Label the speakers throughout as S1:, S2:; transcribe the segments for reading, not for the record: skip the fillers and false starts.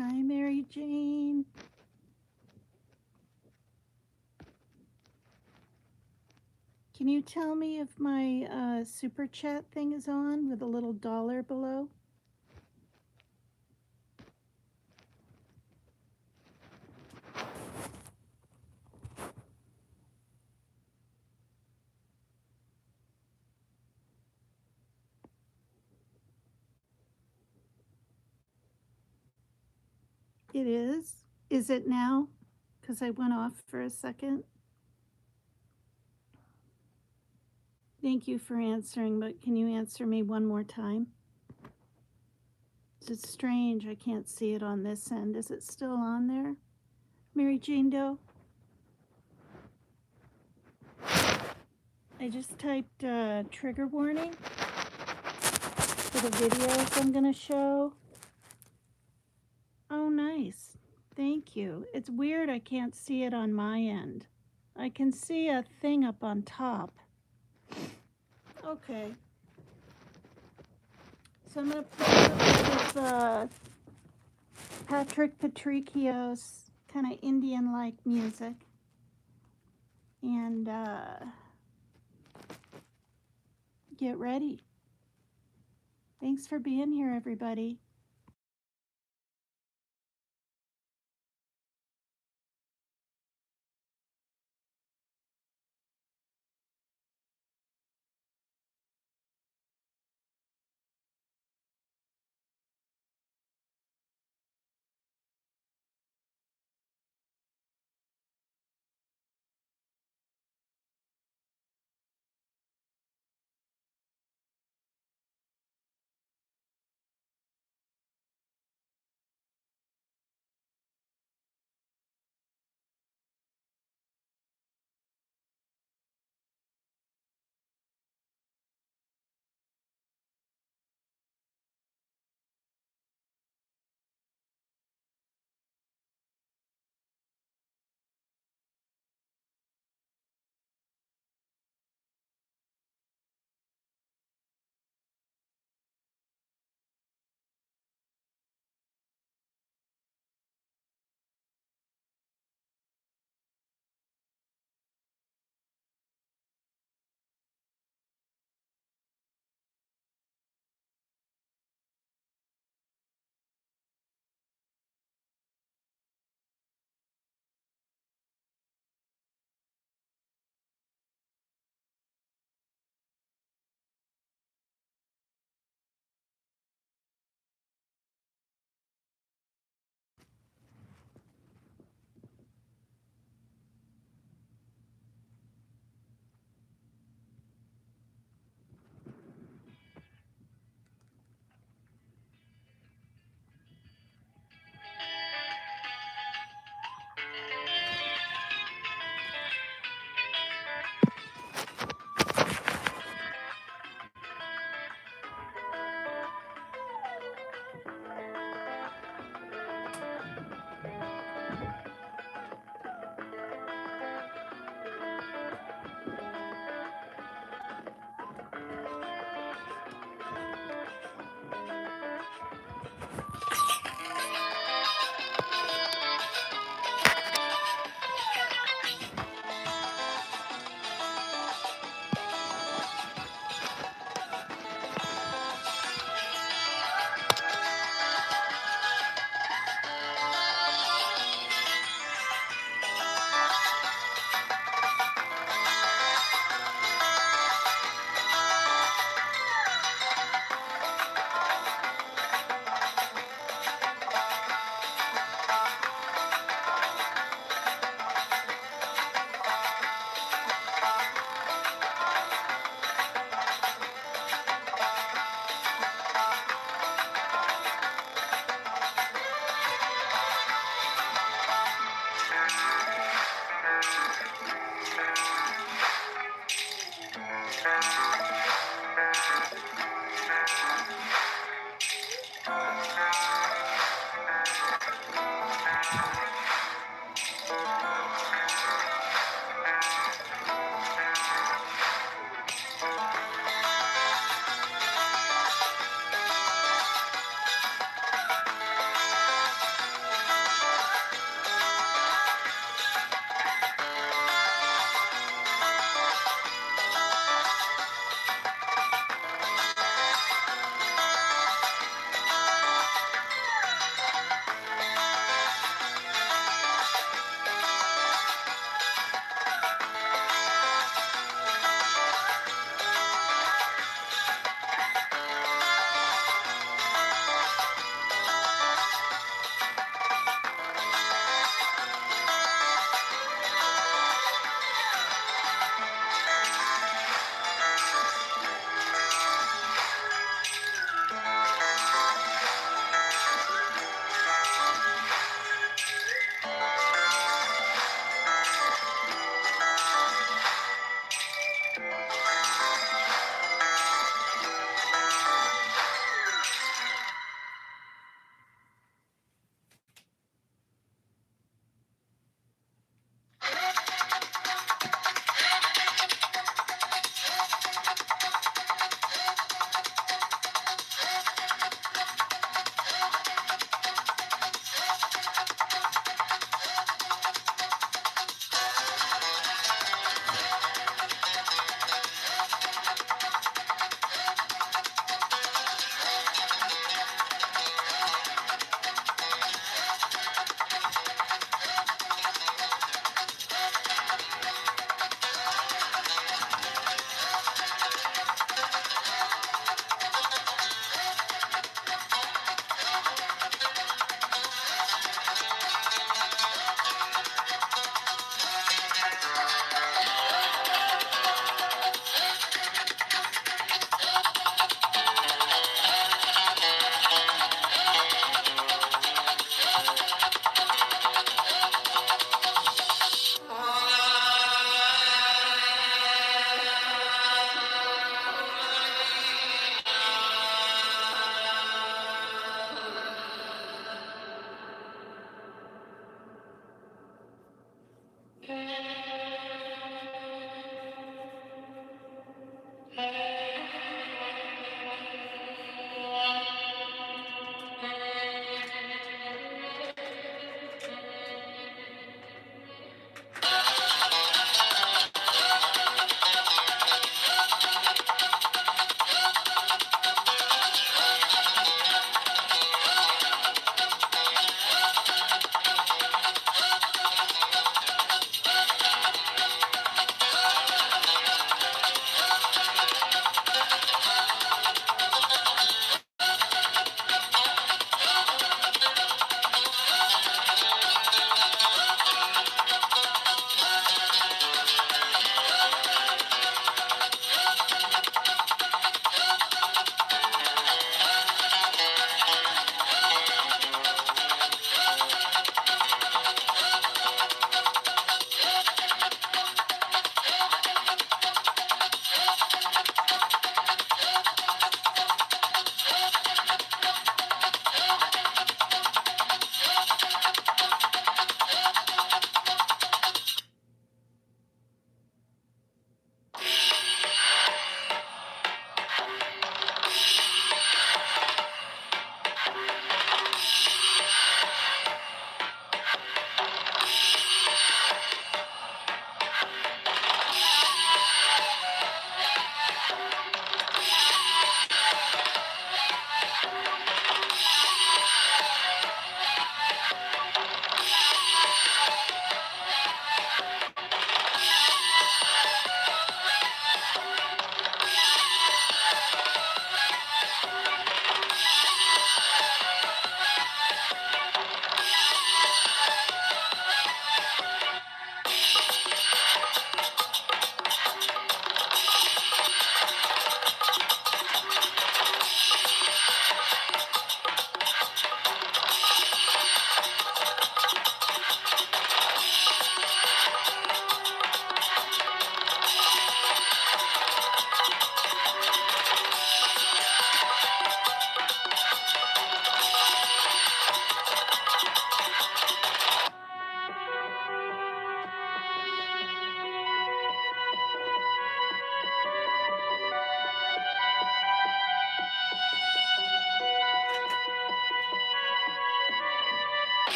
S1: Hi, Mary Jane. Can you tell me if my super chat thing is on with a little dollar below? It is. Is it now? Because I went off for a second. Thank you for answering, but can you answer me one more time? It's strange. I can't see it on this end. Is it still on there? Mary Jane Doe? I just typed trigger warning for the videos I'm going to show. Oh, nice. Thank you. It's weird I can't see it on my end. I can see a thing up on top. Okay. So I'm going to play with Patrick Patricchio's kind of Indian-like music. And get ready. Thanks for being here, everybody.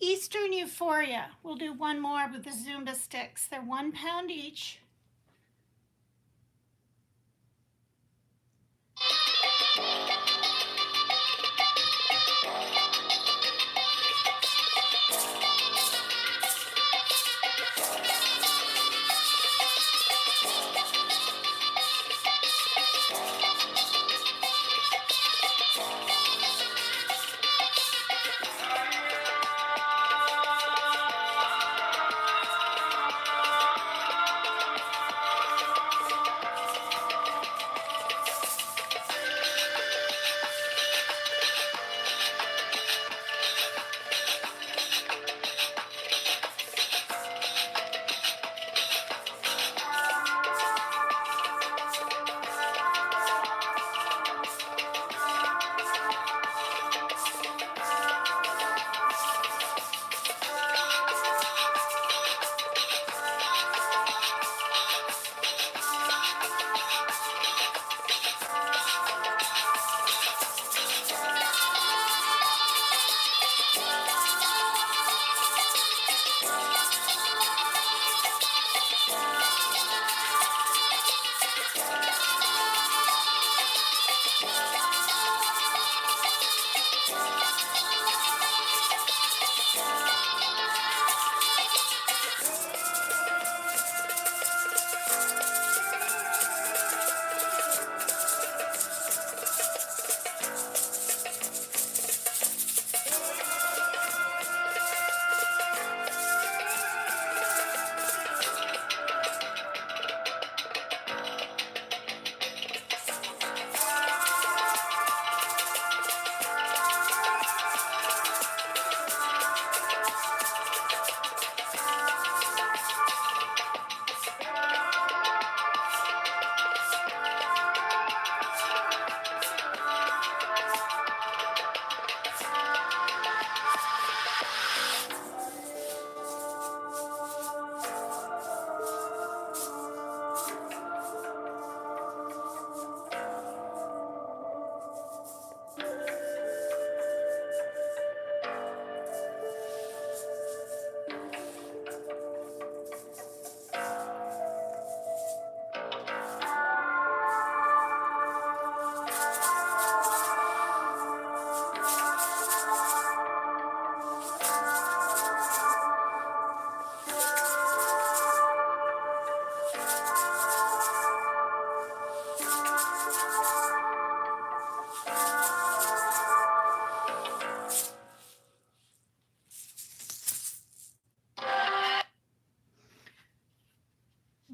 S1: Eastern Euphoria. We'll do one more with the Zumba sticks. They're 1 pound each.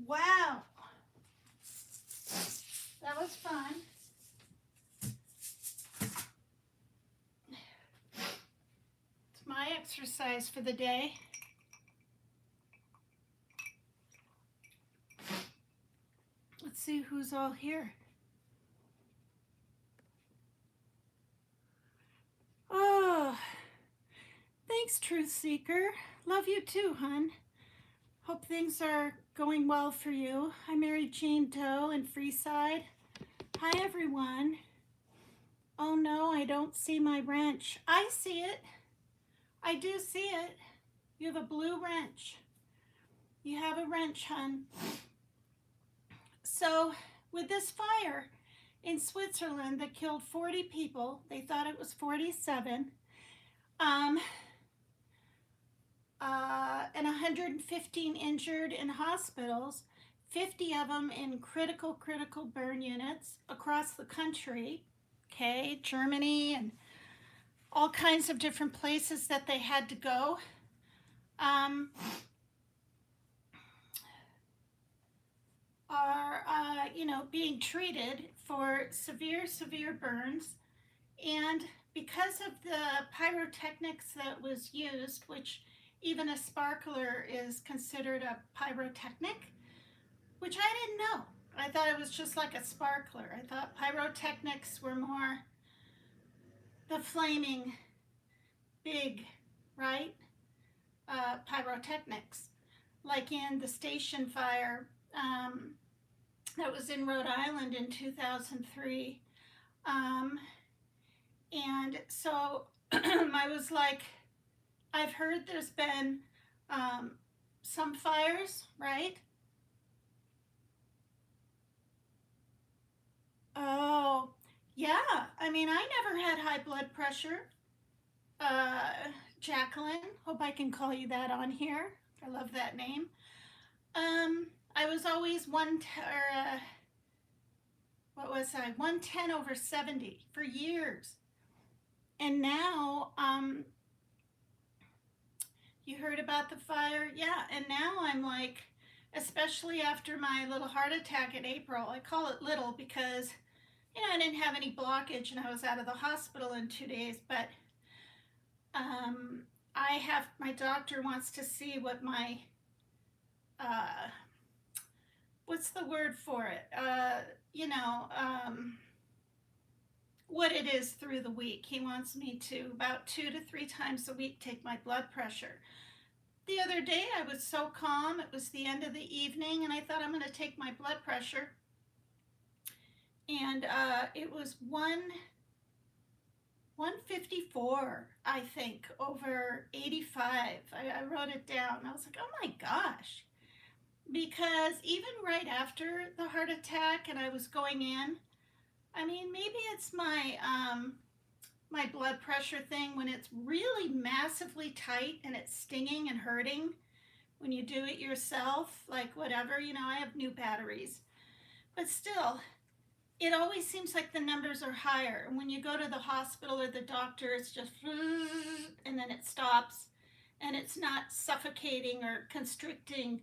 S1: Wow, that was fun. It's my exercise for the day. Let's see who's all here. Oh, thanks, Truth Seeker. Love you too, hun. Hope things are going well for you. I married Jane Doe in Freeside. Hi, everyone. Oh no, I don't see my wrench. I see it. I do see it. You have a blue wrench. You have a wrench, hun. So, with this fire in Switzerland that killed 40 people, they thought it was 47, and 115 injured in hospitals, 50 of them in critical burn units across the country, okay, Germany and all kinds of different places that they had to go. Are being treated for severe burns, and because of the pyrotechnics that was used, which even a sparkler is considered a pyrotechnic, which I didn't know. I thought it was just like a sparkler. I thought pyrotechnics were more the flaming big, right? Pyrotechnics, like in the station fire that was in Rhode Island in 2003. And so I was like, I've heard there's been um, some fires, right? Oh, yeah. I mean, I never had high blood pressure. Uh, Jacqueline, hope I can call you that on here. I love that name. I was always what was I? 110/70 for years. And now, you heard about the fire? Yeah, and now I'm like, especially after my little heart attack in April, I call it little because, I didn't have any blockage and I was out of the hospital in 2 days, but um, I have, my doctor wants to see what my, uh, what's the word for it? You know, what it is through the week. He wants me to about 2 to 3 times a week take my blood pressure. The other day I was so calm. It was the end of the evening and I thought I'm going to take my blood pressure. And it was 154, I think, over 85. I wrote it down. I was like, oh my gosh. Because even right after the heart attack and I was going in, I mean, maybe it's my blood pressure thing when it's really massively tight and it's stinging and hurting when you do it yourself, like whatever, I have new batteries. But still, it always seems like the numbers are higher. And when you go to the hospital or the doctor, it's just, and then it stops. And it's not suffocating or constricting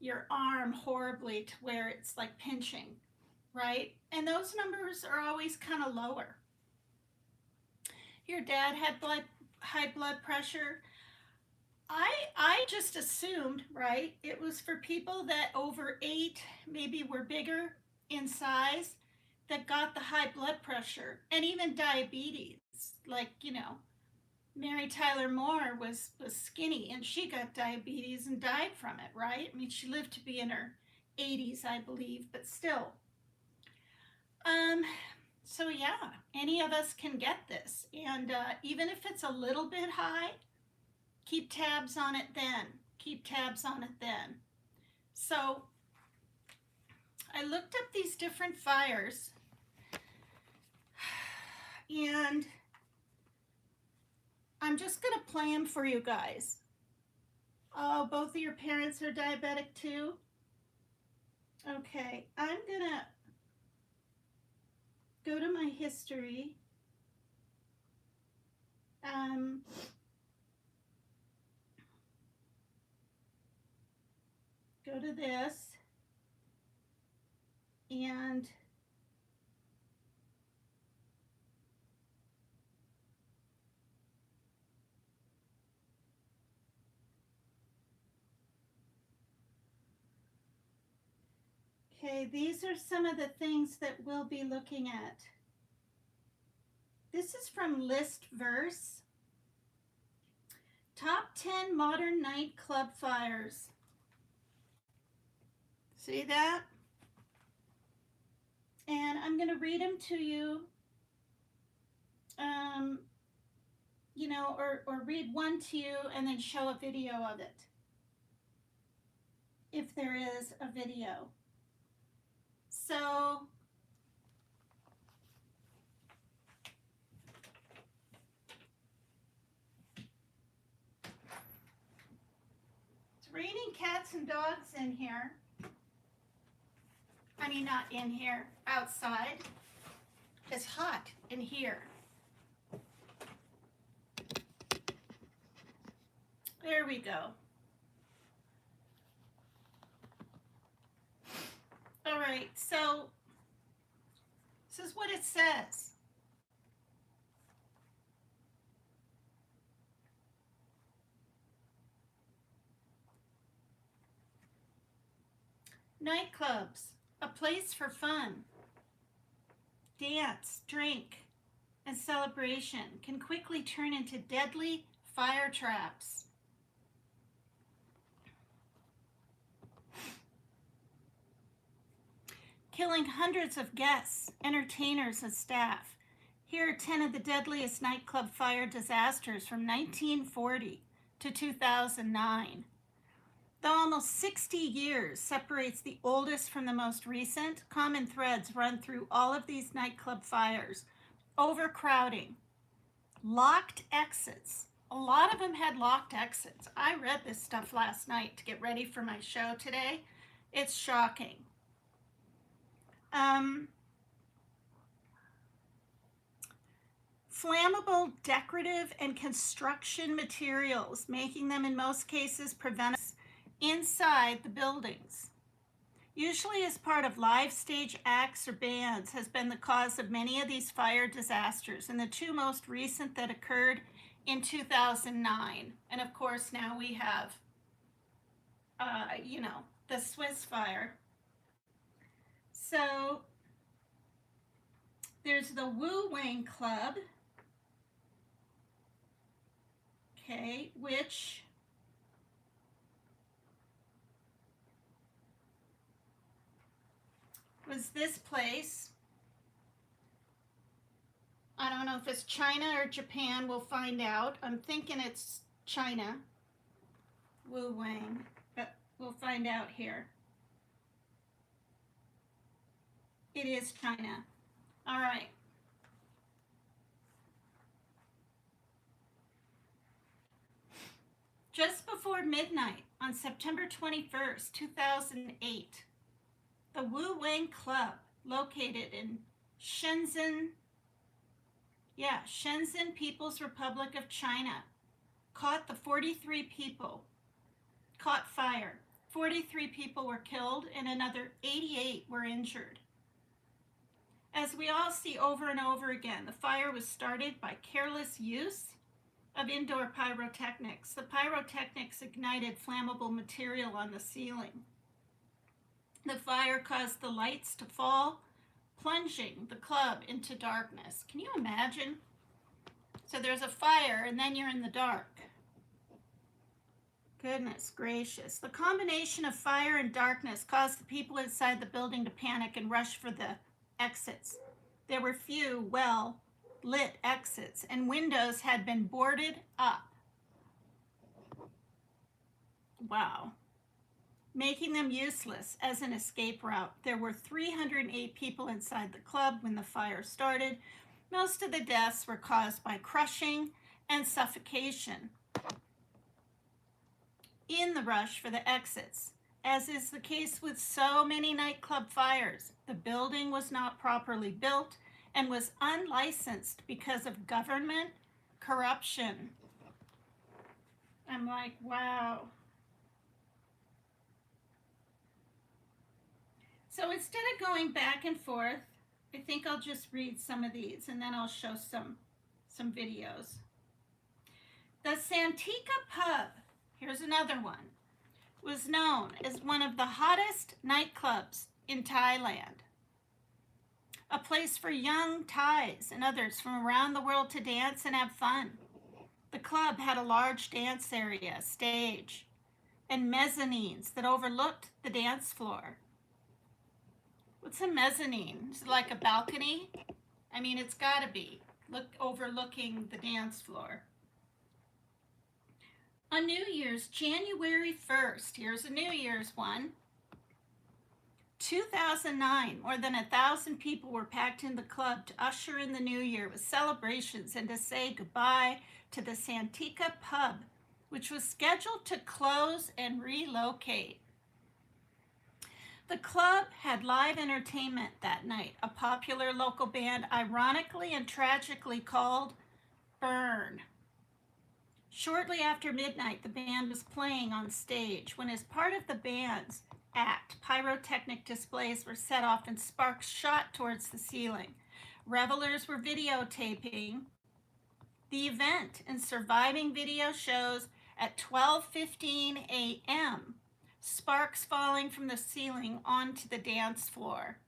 S1: your arm horribly to where it's like pinching, right? And those numbers are always kind of lower. Your dad had high blood pressure. I just assumed, right, it was for people that over 8 maybe were bigger in size that got the high blood pressure and even diabetes. Like, Mary Tyler Moore was skinny and she got diabetes and died from it, right? I mean, she lived to be in her 80s, I believe, but still. Um, so yeah, any of us can get this. And even if it's a little bit high, keep tabs on it then. Keep tabs on it then. So I looked up these different fires and I'm just going to play them for you guys. Oh, both of your parents are diabetic too? Okay, I'm going to go to my history. Go to this and okay, these are some of the things that we'll be looking at. This is from Listverse. Top 10 modern nightclub fires. See that? And I'm going to read them to you, or read one to you and then show a video of it, if there is a video. So, it's raining cats and dogs in here. I mean, not in here, outside. It's hot in here. There we go. All right, so this is what it says. Nightclubs, a place for fun, dance, drink, and celebration can quickly turn into deadly fire traps. Killing hundreds of guests, entertainers, and staff. Here are 10 of the deadliest nightclub fire disasters from 1940. to 2009. Though almost 60 years separates the oldest from the most recent, common threads run through all of these nightclub fires. Overcrowding, locked exits. A lot of them had locked exits. I read this stuff last night to get ready for my show today. It's shocking. Flammable decorative and construction materials, making them in most cases preventable inside the buildings, usually as part of live stage acts or bands, has been the cause of many of these fire disasters, and the two most recent that occurred in 2009. And of course now we have, the Swiss fire. So there's the Wu Wang Club, okay, which was this place. I don't know if it's China or Japan, we'll find out. I'm thinking it's China, Wu Wang, but we'll find out here. It is China. All right. Just before midnight on September 21st, 2008, the Wu Wang Club, located in Shenzhen, People's Republic of China, caught fire. 43 people were killed and another 88 were injured. As we all see over and over again, the fire was started by careless use of indoor pyrotechnics. The pyrotechnics ignited flammable material on the ceiling. The fire caused the lights to fall, plunging the club into darkness. Can you imagine? So there's a fire and then you're in the dark. Goodness gracious. The combination of fire and darkness caused the people inside the building to panic and rush for the exits. There were few well-lit exits, and windows had been boarded up. Wow. Making them useless as an escape route. There were 308 people inside the club when the fire started. Most of the deaths were caused by crushing and suffocation in the rush for the exits. As is the case with so many nightclub fires, the building was not properly built and was unlicensed because of government corruption. I'm like, wow. So instead of going back and forth, I think I'll just read some of these and then I'll show some videos. The Santika Pub, here's another one, was known as one of the hottest nightclubs in Thailand. A place for young Thais and others from around the world to dance and have fun. The club had a large dance area, stage, and mezzanines that overlooked the dance floor. What's a mezzanine? Is it like a balcony? I mean, it's gotta be. Overlooking the dance floor. On New Year's, January 1st, here's a New Year's one, 2009, more than 1,000 people were packed in the club to usher in the new year with celebrations and to say goodbye to the Santika Pub, which was scheduled to close and relocate. The club had live entertainment that night, a popular local band, ironically and tragically called Burn. Shortly after midnight, the band was playing on stage when, as part of the band's act, pyrotechnic displays were set off and sparks shot towards the ceiling. Revelers were videotaping the event, and surviving video shows at 12:15 a.m. sparks falling from the ceiling onto the dance floor.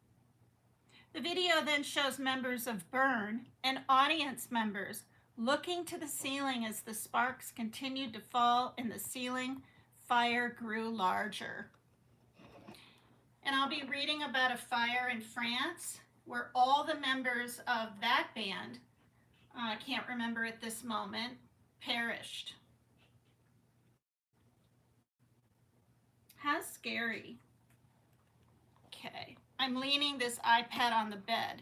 S1: The video then shows members of Burn and audience members looking to the ceiling as the sparks continued to fall and the ceiling fire grew larger. And I'll be reading about a fire in France where all the members of that band, I can't remember at this moment, perished. How scary. Okay, I'm leaning this iPad on the bed.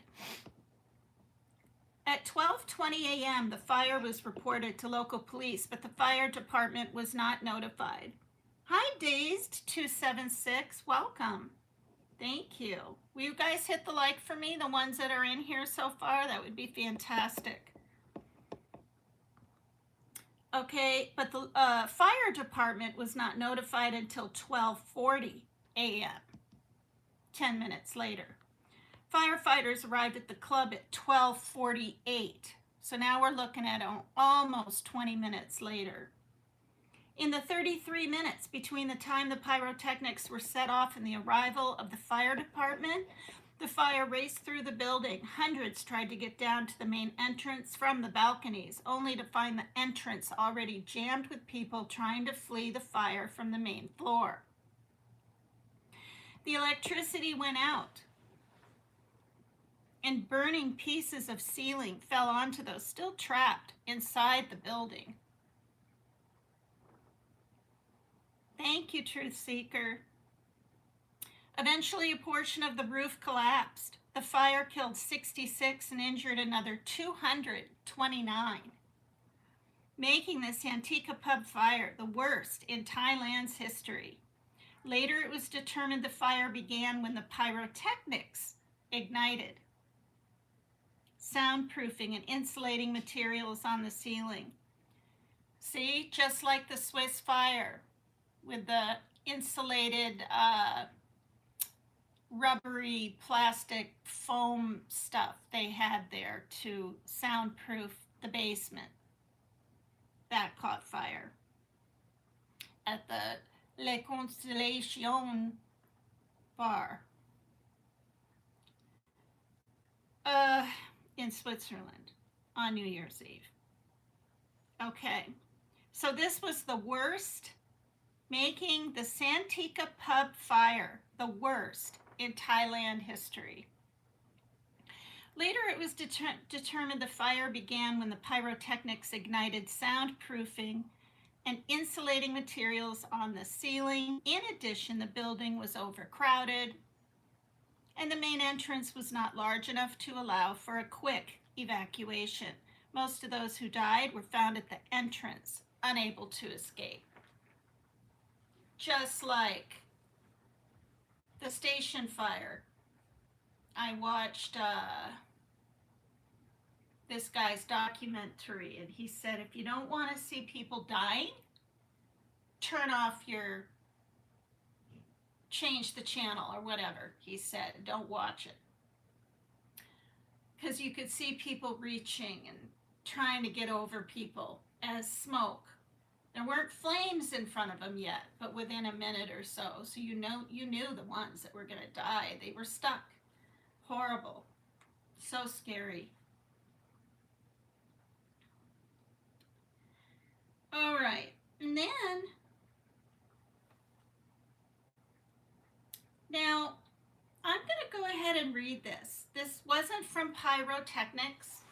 S1: At 12:20 a.m., the fire was reported to local police, but the fire department was not notified. Hi, Dazed 276. Welcome. Thank you. Will you guys hit the like for me, the ones that are in here so far? That would be fantastic. Okay, but the fire department was not notified until 12:40 a.m., 10 minutes later. Firefighters arrived at the club at 12:48. So now we're looking at almost 20 minutes later. In the 33 minutes between the time the pyrotechnics were set off and the arrival of the fire department, the fire raced through the building. Hundreds tried to get down to the main entrance from the balconies, only to find the entrance already jammed with people trying to flee the fire from the main floor. The electricity went out, and burning pieces of ceiling fell onto those still trapped inside the building. Thank you, Truth Seeker. Eventually, a portion of the roof collapsed. The fire killed 66 and injured another 229, making the Santika pub fire the worst in Thailand's history. Later, it was determined the fire began when the pyrotechnics ignited. Soundproofing and insulating materials on the ceiling. See, just like the Swiss fire with the insulated rubbery plastic foam stuff they had there to soundproof the basement. That caught fire at the Le Constellation bar in Switzerland on New Year's Eve. Okay, so this was the worst, making the Santika pub fire the worst in Thailand history. Later, it was determined the fire began when the pyrotechnics ignited soundproofing and insulating materials on the ceiling. In addition, the building was overcrowded, and the main entrance was not large enough to allow for a quick evacuation. Most of those who died were found at the entrance, unable to escape. Just like the station fire. I watched this guy's documentary, and he said, if you don't want to see people dying, change the channel or whatever he said. Don't watch it. Because you could see people reaching and trying to get over people as smoke. There weren't flames in front of them yet, but within a minute or so. So you knew the ones that were going to die. They were stuck. Horrible. So scary. All right. And then, now, I'm going to go ahead and read this. This wasn't from Pyrotechnics,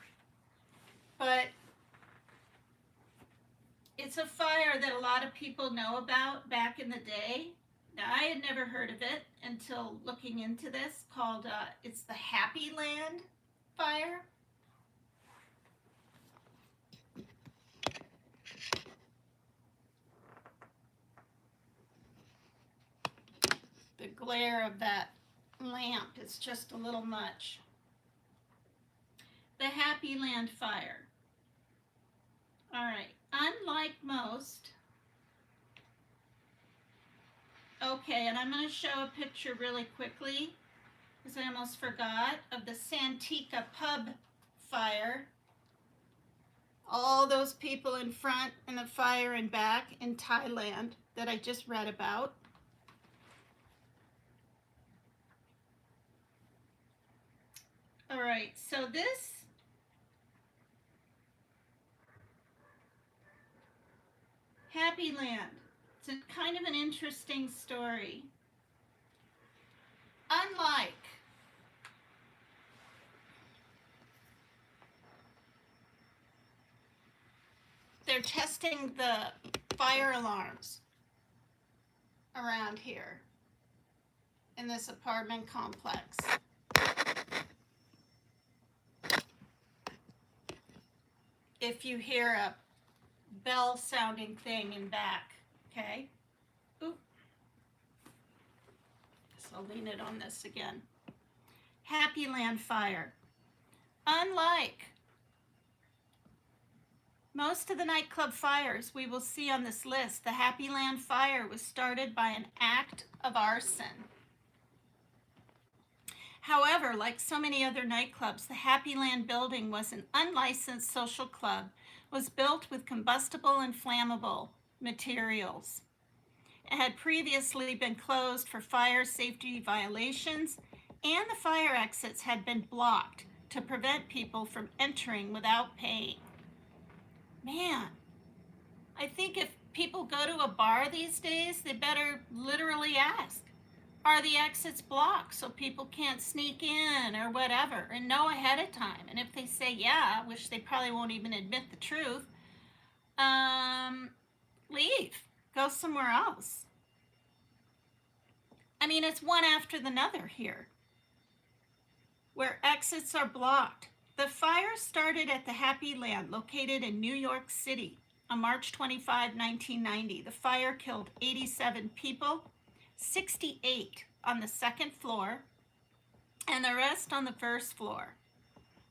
S1: but it's a fire that a lot of people know about back in the day. Now, I had never heard of it until looking into this, called, it's the Happy Land fire. The glare of that lamp is just a little much. The Happy Land fire. All right, unlike most, okay, and I'm going to show a picture really quickly, because I almost forgot, of the Santika pub fire. All those people in front and the fire in back in Thailand that I just read about. All right, so this Happy Land, it's a kind of an interesting story. Unlike they're testing the fire alarms. around here in this apartment complex. If you hear a bell sounding thing in back, okay? Oop. So I'll lean it on this again. Happy Land fire. Unlike most of the nightclub fires we will see on this list, the Happy Land fire was started by an act of arson. However, like so many other nightclubs, the Happy Land building was an unlicensed social club, was built with combustible and flammable materials. It had previously been closed for fire safety violations, and the fire exits had been blocked to prevent people from entering without paying. Man, I think if people go to a bar these days, they better literally ask, are the exits blocked so people can't sneak in or whatever, and know ahead of time? And if they say yeah, which they probably won't even admit the truth, leave, go somewhere else. I mean, it's one after another here, where exits are blocked. The fire started at the Happy Land, located in New York City, on March 25, 1990. The fire killed 87 people, 68 on the second floor, and the rest on the first floor.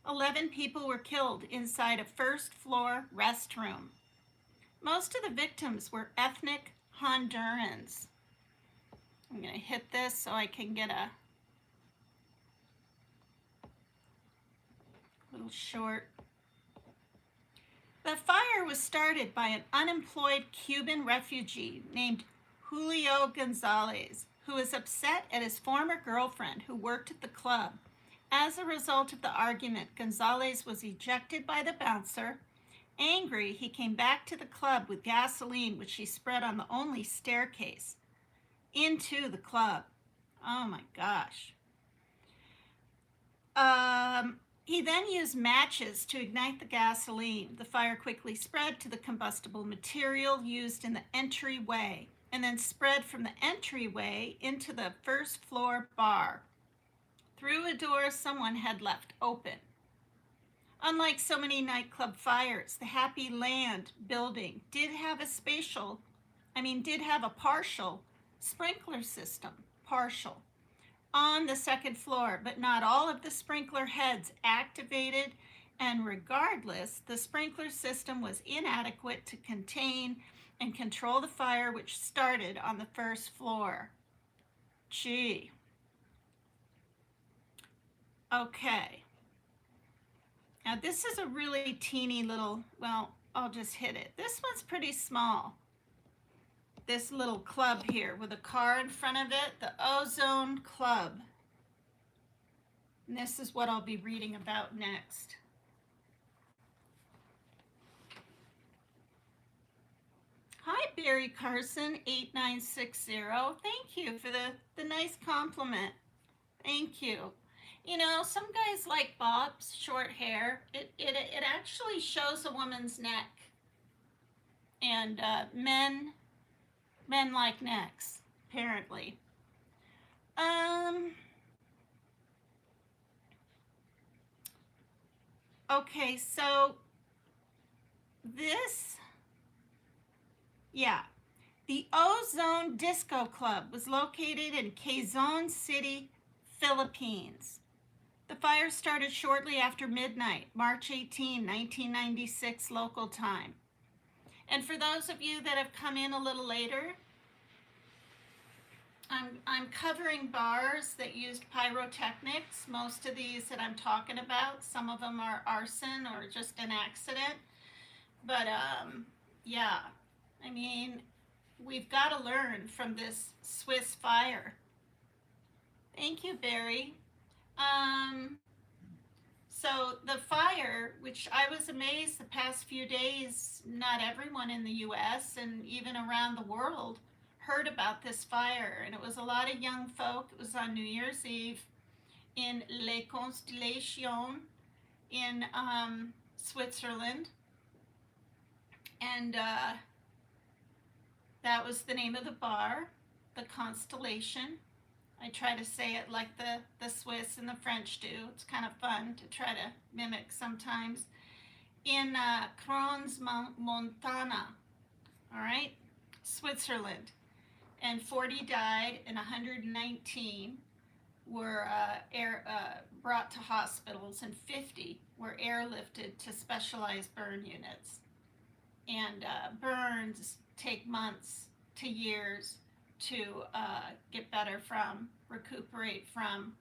S1: 11 people were killed inside a first floor restroom. Most of the victims were ethnic Hondurans. I'm going to hit this so I can get a little short. The fire was started by an unemployed Cuban refugee named Julio Gonzalez, who was upset at his former girlfriend who worked at the club. As a result of the argument, Gonzalez was ejected by the bouncer. Angry, he came back to the club with gasoline, which he spread on the only staircase into the club. Oh my gosh. He then used matches to ignite the gasoline. The fire quickly spread to the combustible material used in the entryway, and then spread from the entryway into the first floor bar, through a door someone had left open. Unlike so many nightclub fires, the Happy Land building did have a partial sprinkler system, partial, on the second floor, but not all of the sprinkler heads activated, and regardless, the sprinkler system was inadequate to contain and control the fire, which started on the first floor. Gee. Okay. Now this is a really teeny little, well, I'll just hit it. This one's pretty small. This little club here with a car in front of it, the Ozone Club. And this is what I'll be reading about next. Hi, Barry Carson, 8960. Thank you for the nice compliment. Thank you. You know, some guys like bobs, short hair. It actually shows a woman's neck. And men like necks, apparently. Okay, so this, the Ozone Disco Club was located in Quezon City, Philippines. The fire started shortly after midnight, March 18, 1996 local time. And for those of you that have come in a little later, I'm covering bars that used pyrotechnics. Most of these that I'm talking about, some of them are arson or just an accident. But yeah, I mean, we've got to learn from this Swiss fire. Thank you, Barry. So the fire, which I was amazed the past few days, not everyone in the US and even around the world heard about this fire. And it was a lot of young folk. It was on New Year's Eve in Les Constellations in Switzerland. And that was the name of the bar. the constellation. I try to say it like the Swiss and the French do. It's kind of fun to try to mimic sometimes. In Crans-Montana, all right, Switzerland. And 40 died and 119 were brought to hospitals, and 50 were airlifted to specialized burn units. And burns take months to years to get better from, recuperate from.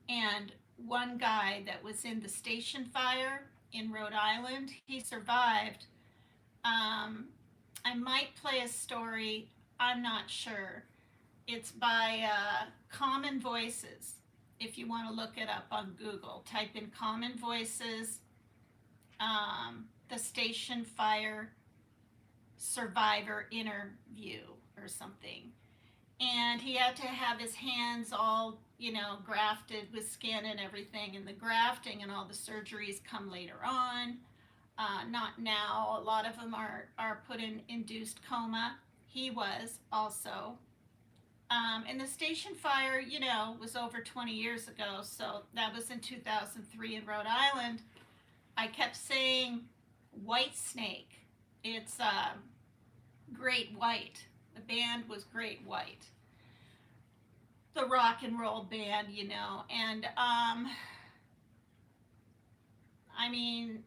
S1: And one guy that was in the station fire in Rhode Island, he survived. I might play a story, I'm not sure. It's by Common Voices. If you want to look it up on Google, type in Common Voices, the station fire survivor interview or something. And he had to have his hands all, grafted with skin and everything. And the grafting and all the surgeries come later on. Not now. A lot of them are put in induced coma. He was also. And the station fire, was over 20 years ago. So that was in 2003 in Rhode Island. I kept saying White Snake. It's Great White. The band was Great White. The rock and roll band, And I mean,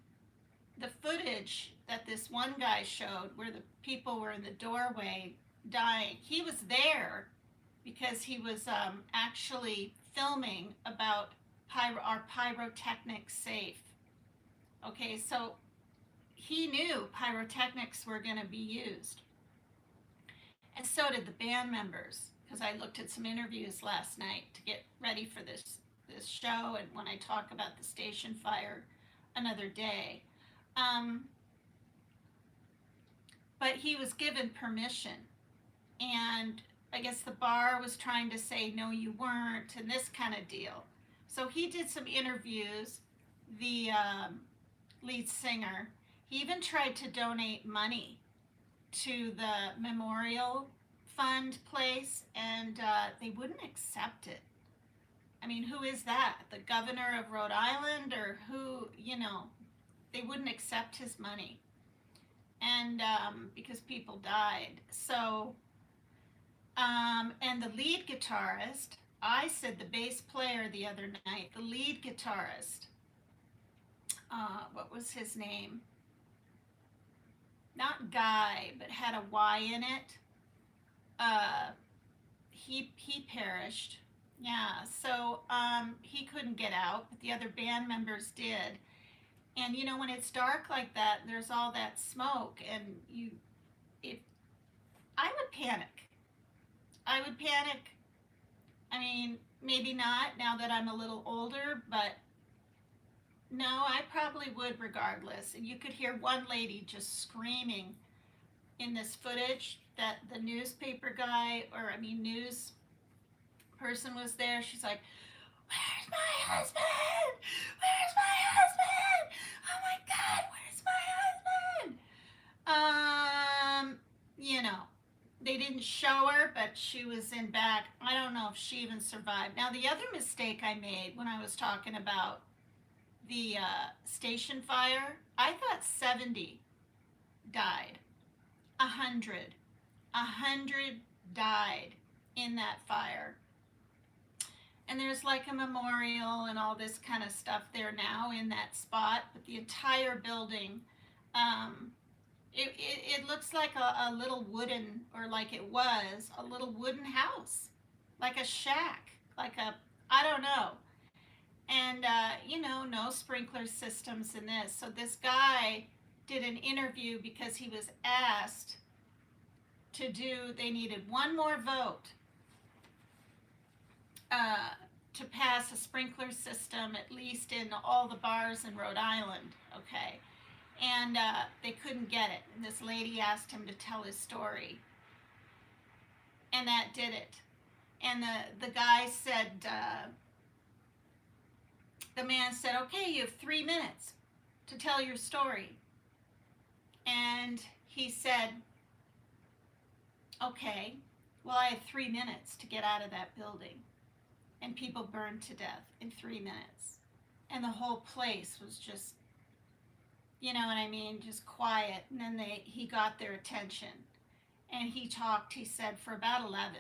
S1: the footage that this one guy showed where the people were in the doorway dying, he was there because he was actually filming about our pyrotechnics safe. Okay, so he knew pyrotechnics were going to be used. And so did the band members, because I looked at some interviews last night to get ready for this show, and when I talk about the station fire another day. But he was given permission, and I guess the bar was trying to say, no, you weren't, and this kind of deal. So he did some interviews, the lead singer. He even tried to donate money to the memorial fund place, and they wouldn't accept it. I mean, who is that? The governor of Rhode Island, or who, they wouldn't accept his money. And because people died. So, and the lead guitarist, I said the bass player the other night, the lead guitarist, what was his name? Not Guy, but had a Y in it. He perished. Yeah, so he couldn't get out, but the other band members did. And when it's dark like that, there's all that smoke, and I would panic. I would panic. I mean, maybe not now that I'm a little older, but no, I probably would regardless. And you could hear one lady just screaming in this footage that the newspaper guy, news person was there. She's like, where's my husband? Where's my husband? Oh my God, where's my husband? They didn't show her, but she was in back. I don't know if she even survived. Now, the other mistake I made when I was talking about the station fire, I thought 70 died. 100 died in that fire. And there's like a memorial and all this kind of stuff there now in that spot, but the entire building, it looks like a little wooden, or like it was, a little wooden house, like a shack, I don't know. And, no sprinkler systems in this. So this guy did an interview because he was asked they needed one more vote to pass a sprinkler system, at least in all the bars in Rhode Island, okay? And they couldn't get it. And this lady asked him to tell his story. And that did it. And the guy said, the man said, okay, you have 3 minutes to tell your story. And he said, Okay, well, I had 3 minutes to get out of that building, and people burned to death in 3 minutes. And the whole place was just, you know what I mean, just quiet. And then he got their attention, and he talked, he said, for about 11.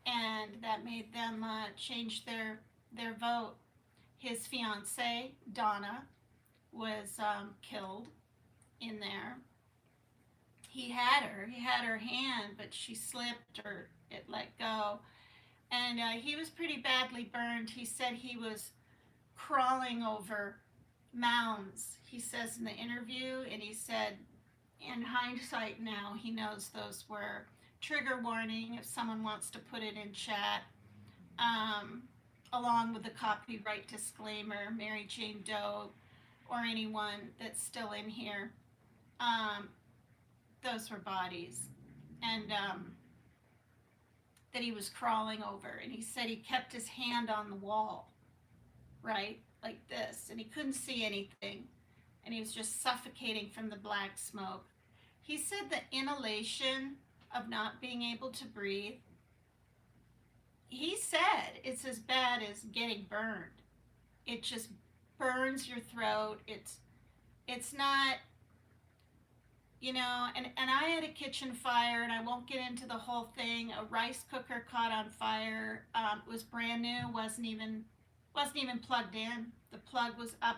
S1: And that made them change their vote. His fiancee, Donna, was killed in there. He had her hand, but she slipped or it let go. And he was pretty badly burned. He said he was crawling over mounds, he says in the interview. And he said, in hindsight now, he knows those were trigger warning if someone wants to put it in chat, um, along with the copyright disclaimer, Mary Jane Doe, or anyone that's still in here. Um, those were bodies. And that he was crawling over. And he said he kept his hand on the wall, right? Like this. And he couldn't see anything. And he was just suffocating from the black smoke. He said the inhalation of not being able to breathe, he said it's as bad as getting burned. It just burns your throat. It's not, you know, and I had a kitchen fire, and I won't get into the whole thing. A rice cooker caught on fire. It was brand new, wasn't even plugged in. The plug was up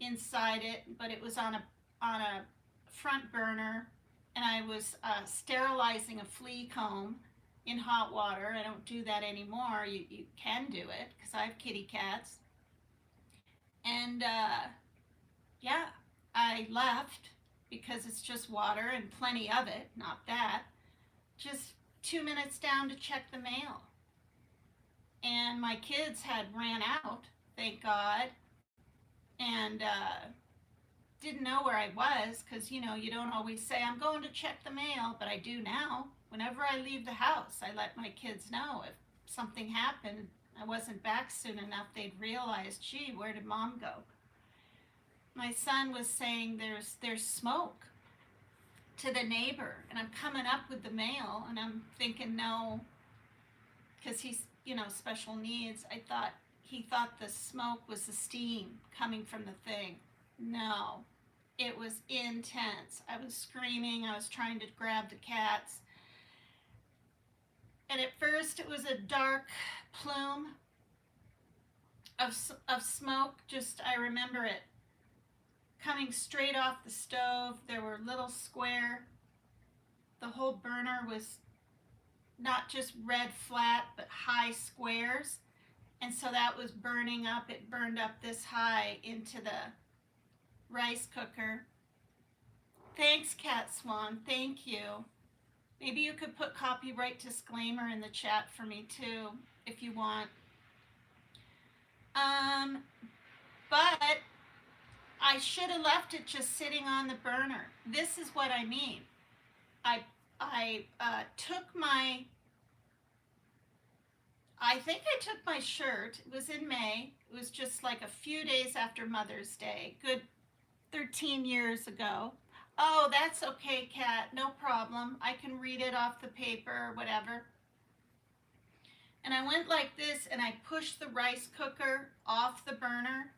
S1: inside it, but it was on a front burner, and I was sterilizing a flea comb in hot water. I don't do that anymore. You can do it because I have kitty cats. And yeah, I left because it's just water and plenty of it, not that. Just 2 minutes down to check the mail. And my kids had ran out, thank God, and didn't know where I was because, you know, you don't always say, I'm going to check the mail, but I do now. Whenever I leave the house, I let my kids know if something happened, I wasn't back soon enough, they'd realize, gee, where did mom go? My son was saying there's smoke to the neighbor, and I'm coming up with the mail, and I'm thinking, no, because he's, you know, special needs. He thought the smoke was the steam coming from the thing. No, it was intense. I was screaming. I was trying to grab the cats. And at first it was a dark plume of smoke. Just, I remember it coming straight off the stove. There were little square. The whole burner was not just red flat, but high squares. And so that was burning up. It burned up this high into the rice cooker. Thanks, Cat Swan. Thank you. Maybe you could put copyright disclaimer in the chat for me too, if you want. But I should have left it just sitting on the burner. This is what I mean. I think I took my shirt. It was in May. It was just like a few days after Mother's Day. Good 13 years ago. Oh, that's okay, Kat. No problem. I can read it off the paper or whatever. And I went like this, and I pushed the rice cooker off the burner.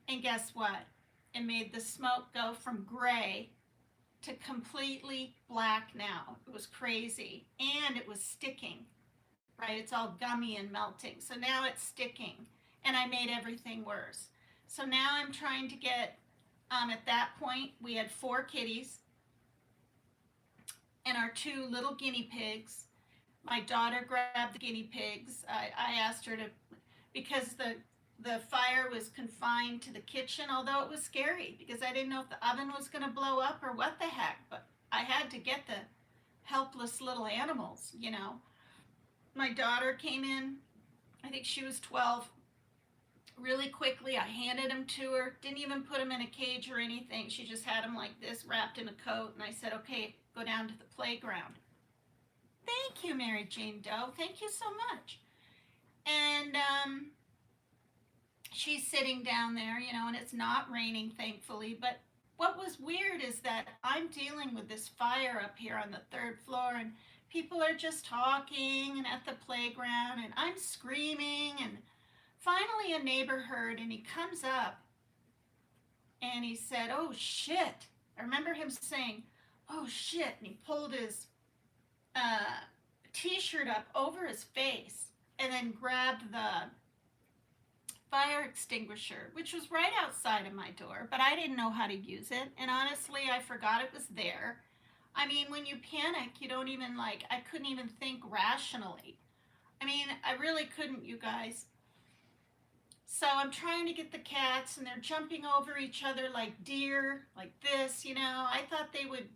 S1: And guess what? It made the smoke go from gray to completely black now. It was crazy. And it was sticking, right? It's all gummy and melting. So now it's sticking. And I made everything worse. So now I'm trying to get, at that point, we had 4 kitties and our 2 little guinea pigs. My daughter grabbed the guinea pigs. I asked her to, because the fire was confined to the kitchen, although it was scary because I didn't know if the oven was going to blow up or what the heck, but I had to get the helpless little animals, you know. My daughter came in, I think she was 12, really quickly. I handed him to her, didn't even put him in a cage or anything. She just had him like this, wrapped in a coat, and I said, okay, go down to the playground. Thank you, Mary Jane Doe. Thank you so much. And she's sitting down there, you know, and it's not raining, thankfully, but what was weird is that I'm dealing with this fire up here on the third floor, and people are just talking and at the playground, and I'm screaming. And finally, a neighbor heard, and he comes up and he said, "Oh shit." I remember him saying, "Oh shit." And he pulled his uh, t shirt up over his face and then grabbed the fire extinguisher, which was right outside of my door, but I didn't know how to use it. And honestly, I forgot it was there. I mean, when you panic, you don't even like, I couldn't even think rationally. I mean, I really couldn't, you guys. So I'm trying to get the cats, and they're jumping over each other like deer, like this, you know. I thought they would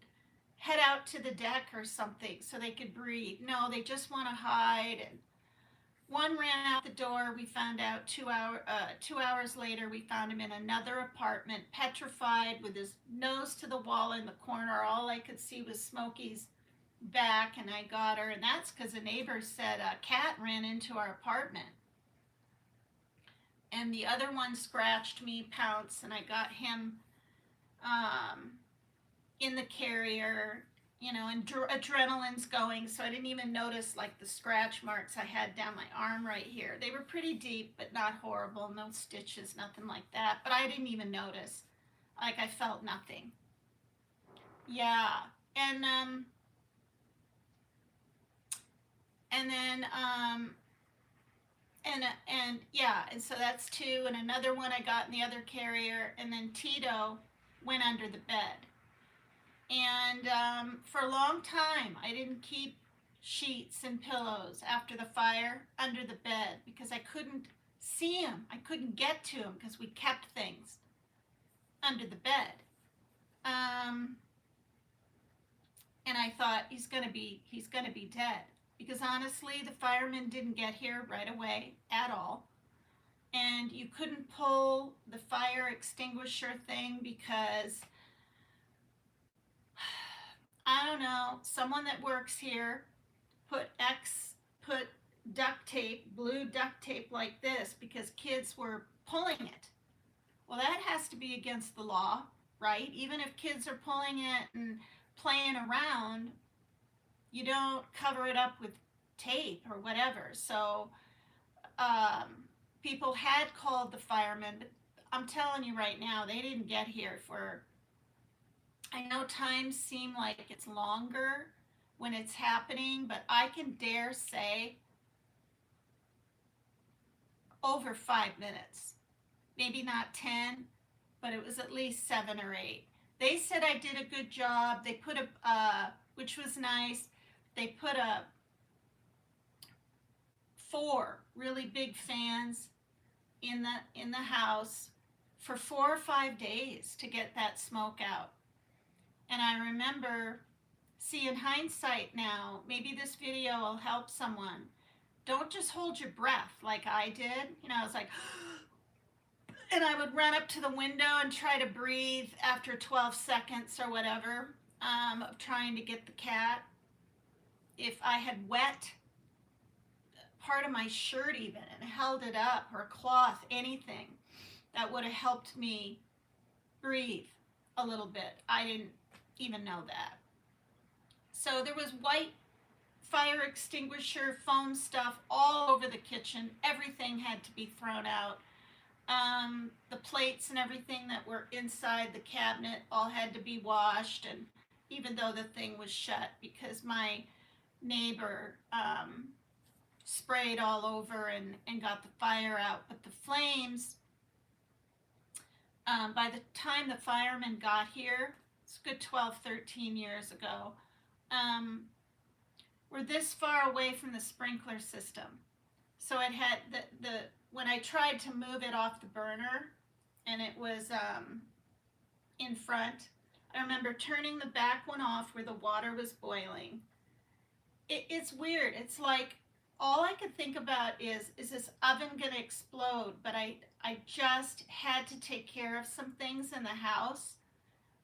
S1: head out to the deck or something so they could breathe. No, they just want to hide. And one ran out the door. We found out 2 hours later, we found him in another apartment, petrified with his nose to the wall in the corner. All I could see was Smokey's back, and I got her. And that's because a neighbor said a cat ran into our apartment. And the other one scratched me, pounced, and I got him um, in the carrier, you know, and adrenaline's going, so I didn't even notice like the scratch marks I had down my arm right here. They were pretty deep, but not horrible, no stitches, nothing like that. But I didn't even notice. Like I felt nothing. Yeah, and and then and yeah, and so that's two, and another one I got in the other carrier, and then Tito went under the bed. And for a long time, I didn't keep sheets and pillows after the fire under the bed because I couldn't see him. I couldn't get to him because we kept things under the bed. Um, and I thought he's gonna be dead because honestly, the firemen didn't get here right away at all. And you couldn't pull the fire extinguisher thing because I don't know, someone that works here put duct tape, blue duct tape like this because kids were pulling it. Well, that has to be against the law, right? Even if kids are pulling it and playing around, you don't cover it up with tape or whatever. So people had called the firemen, but I'm telling you right now, they didn't get here for, I know times seem like it's longer when it's happening, but I can dare say over 5 minutes. Maybe not 10, but it was at least 7 or 8. They said I did a good job. They put which was nice. They put 4 really big fans in the house for 4 or 5 days to get that smoke out. And I remember, see, in hindsight now, maybe this video will help someone. Don't just hold your breath like I did. You know, I was like, and I would run up to the window and try to breathe after 12 seconds or whatever of trying to get the cat. If I had wet part of my shirt even and held it up, or cloth, anything, that would have helped me breathe a little bit. I didn't even know that. So there was white fire extinguisher foam stuff all over the kitchen. Everything had to be thrown out. The plates and everything that were inside the cabinet all had to be washed, and even though the thing was shut, because my neighbor sprayed all over and got the fire out. But the flames, by the time the firemen got here, it's a good 12, 13 years ago, were this far away from the sprinkler system. So it had the when I tried to move it off the burner, and it was in front, I remember turning the back one off where the water was boiling. It's weird. It's like all I could think about is this oven gonna explode? But I just had to take care of some things in the house.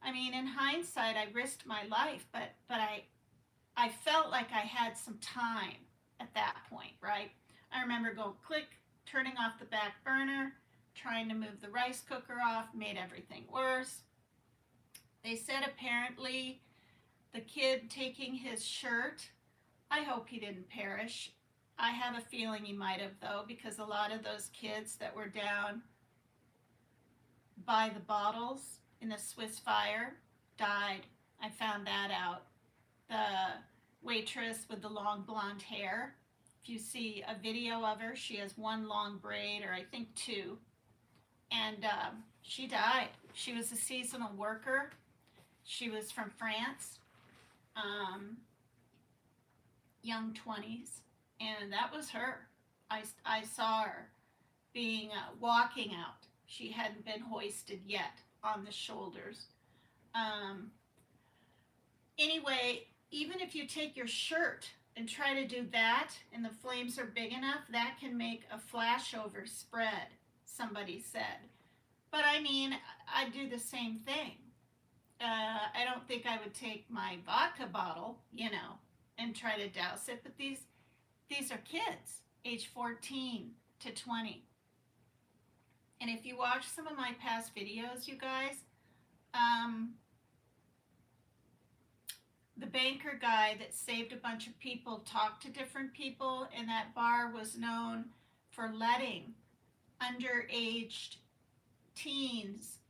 S1: I mean, in hindsight, I risked my life, but I felt like I had some time at that point, right? I remember going click, turning off the back burner, trying to move the rice cooker off, made everything worse. They said apparently the kid taking his shirt, I hope he didn't perish. I have a feeling he might have, though, because a lot of those kids that were down by the bottles in the Swiss fire died. I found that out. The waitress with the long blonde hair, if you see a video of her, she has one long braid, or I think two, and she died. She was a seasonal worker. She was from France, um, young 20s, and that was her. I saw her being walking out. She hadn't been hoisted yet on the shoulders. Um, anyway, even if you take your shirt and try to do that and the flames are big enough, that can make a flashover spread, somebody said. But I mean, I'd do the same thing. I don't think I would take my vodka bottle, and try to douse it. But these are kids, age 14 to 20. And if you watch some of my past videos, you guys, the banker guy that saved a bunch of people talked to different people, and that bar was known for letting underaged teens.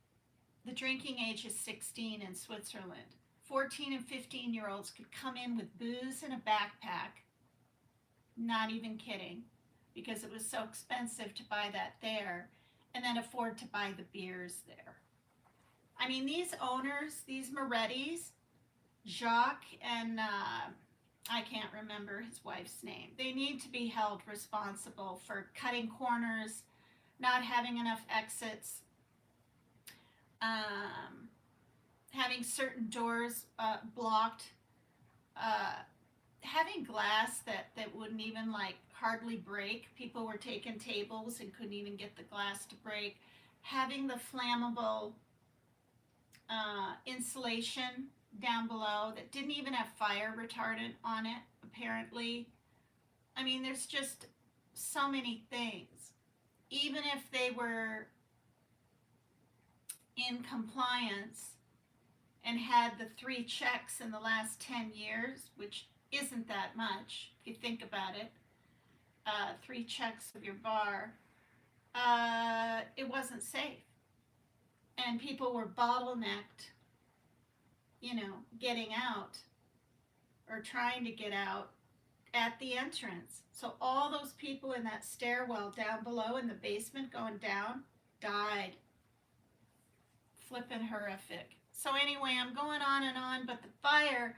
S1: The drinking age is 16 in Switzerland. 14 and 15-year-olds could come in with booze in a backpack, not even kidding, because it was so expensive to buy that there, and then afford to buy the beers there. I mean, these owners, these Morettis, Jacques and I can't remember his wife's name, they need to be held responsible for cutting corners, not having enough exits, having certain doors blocked, having glass that wouldn't even hardly break. People were taking tables and couldn't even get the glass to break. Having the flammable insulation down below that didn't even have fire retardant on it, apparently. I mean, there's just so many things. Even if they were in compliance and had the 3 checks in the last 10 years, which isn't that much if you think about it, 3 checks of your bar, it wasn't safe. And people were bottlenecked, getting out or trying to get out at the entrance. So all those people in that stairwell down below in the basement going down died. Flippin' horrific. So anyway, I'm going on, but the fire,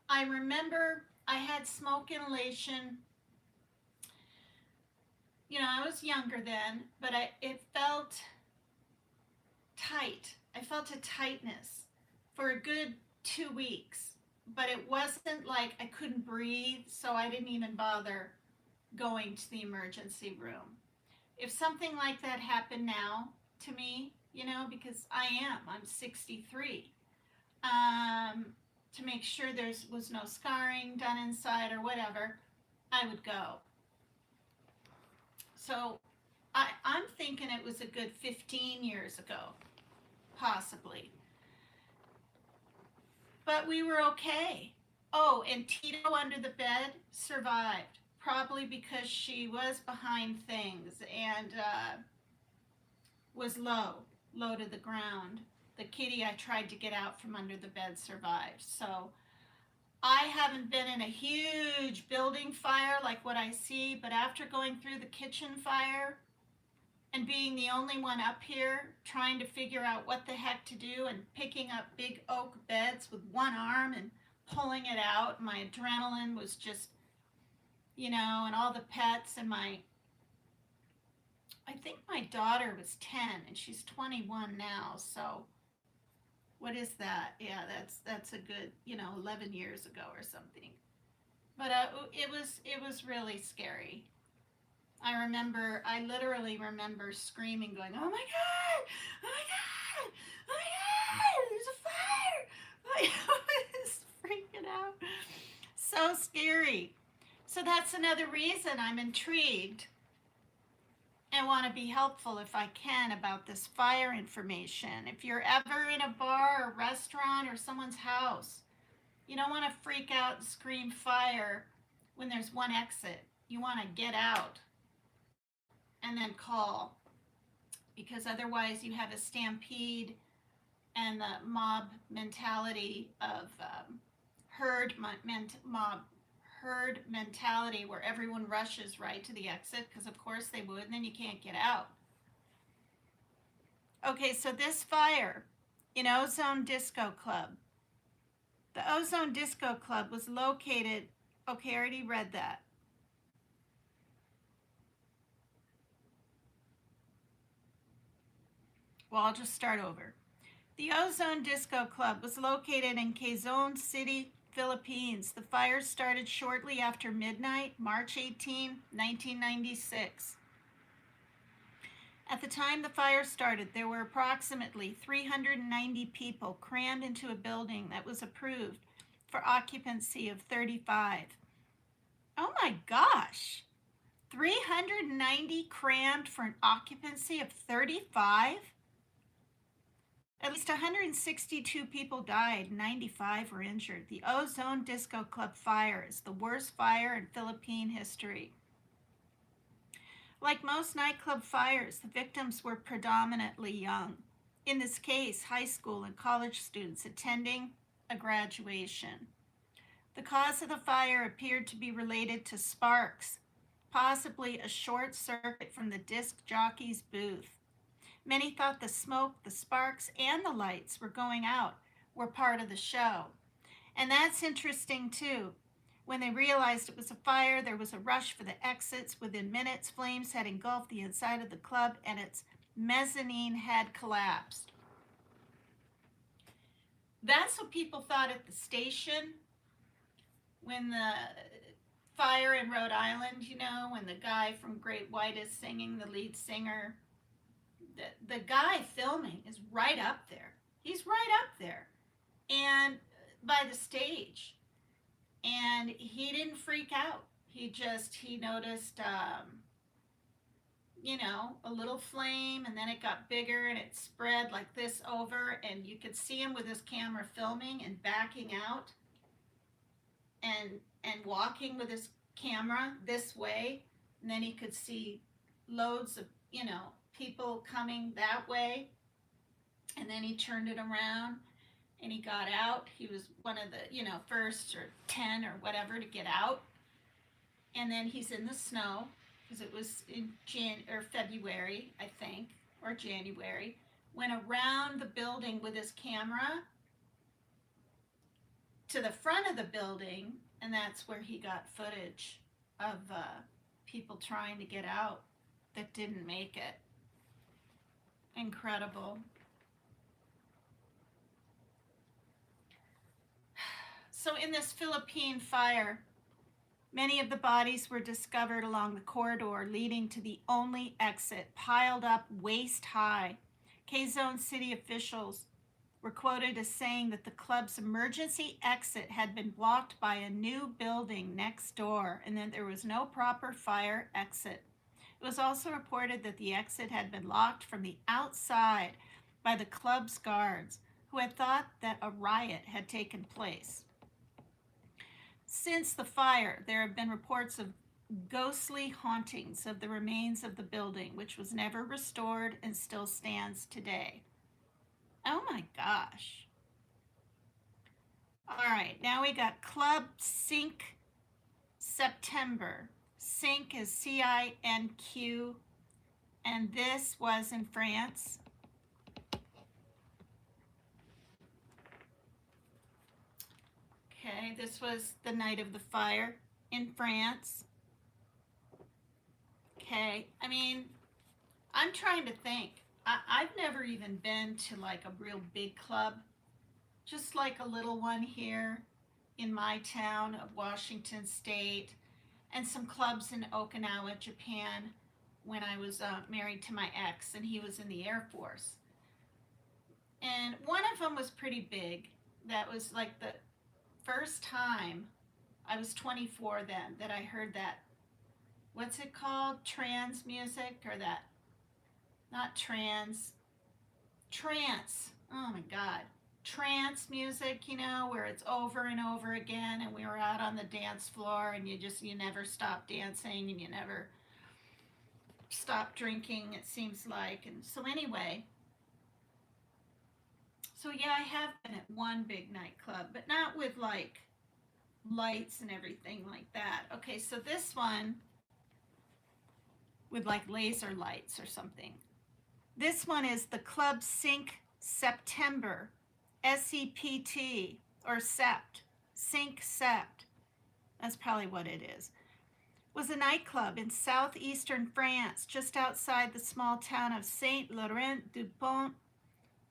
S1: I remember I had smoke inhalation. I was younger then, but it felt tight. I felt a tightness for a good 2 weeks, but it wasn't like I couldn't breathe, so I didn't even bother going to the emergency room. If something like that happened now to me, because I'm 63, to make sure there was no scarring done inside or whatever, I would go. So I'm thinking it was a good 15 years ago, possibly. But we were okay. Oh, and Tito under the bed survived, probably because she was behind things and was low to the ground. The kitty I tried to get out from under the bed survived. So I haven't been in a huge building fire like what I see, but after going through the kitchen fire and being the only one up here trying to figure out what the heck to do and picking up big oak beds with one arm and pulling it out, my adrenaline was just, and all the pets and I think my daughter was 10 and she's 21 now, so what is that? Yeah, that's a good, 11 years ago or something. But it was really scary. I literally remember screaming, going, "Oh my God! Oh my God! Oh my God! There's a fire!" I was freaking out. So scary. So that's another reason I'm intrigued. and want to be helpful if I can about this fire information. If you're ever in a bar or restaurant or someone's house, you don't want to freak out and scream fire when there's one exit. You want to get out and then call, because otherwise you have a stampede and the mob mentality of mob herd mentality where everyone rushes right to the exit, because of course they would, and then you can't get out. Okay, so this fire in Ozone Disco Club. The Ozone Disco Club was located, okay, I already read that. Well, I'll just start over. The Ozone Disco Club was located in Quezon City, Philippines. The fire started shortly after midnight, March 18, 1996. At the time the fire started, there were approximately 390 people crammed into a building that was approved for occupancy of 35. Oh my gosh! 390 crammed for an occupancy of 35? At least 162 people died, 95 were injured. The Ozone Disco Club fire is the worst fire in Philippine history. Like most nightclub fires, the victims were predominantly young. In this case, high school and college students attending a graduation. The cause of the fire appeared to be related to sparks, possibly a short circuit from the disc jockey's booth. Many thought the smoke, the sparks, and the lights were going out were part of the show. And that's interesting too. When they realized it was a fire, there was a rush for the exits. Within minutes, flames had engulfed the inside of the club and its mezzanine had collapsed. That's what people thought at the station when the fire in Rhode Island, when the guy from Great White is singing, the lead singer. The guy filming is right up there. He's right up there and by the stage. And he didn't freak out. He noticed, a little flame, and then it got bigger and it spread like this over, and you could see him with his camera filming and backing out and walking with his camera this way. And then he could see loads of, people coming that way. And then he turned it around and he got out. He was one of the, first or 10 or whatever to get out. And then he's in the snow, because it was in February, I think, or January. Went around the building with his camera to the front of the building, and that's where he got footage of people trying to get out that didn't make it. Incredible. So in this Philippine fire, many of the bodies were discovered along the corridor leading to the only exit, piled up waist high. Quezon City officials were quoted as saying that the club's emergency exit had been blocked by a new building next door and that there was no proper fire exit. It was also reported that the exit had been locked from the outside by the club's guards, who had thought that a riot had taken place. Since the fire, there have been reports of ghostly hauntings of the remains of the building, which was never restored and still stands today. Oh my gosh. All right, now we got Club Cinq September. Cinq is C-I-N-Q, and this was in France. Okay, this was the night of the fire in France. Okay, I'm trying to think. I've never even been to like a real big club, just like a little one here in my town of Washington State, and some clubs in Okinawa, Japan, when I was married to my ex and he was in the Air Force. And one of them was pretty big. That was like the first time, I was 24 then, that I heard that, what's it called, trance music, or that not trans, trance. Oh my God. Trance music, you know, where it's over and over again, and we were out on the dance floor, and you never stop dancing, and you never stop drinking, it seems like. And so, anyway, so yeah, I have been at one big nightclub, but not with like lights and everything like that. Okay, so this one with like laser lights or something. This one is the Club Sync September, SEPT, or Sept, Sync Sept. That's probably what it is. Was a nightclub in southeastern France, just outside the small town of Saint Laurent du Pont,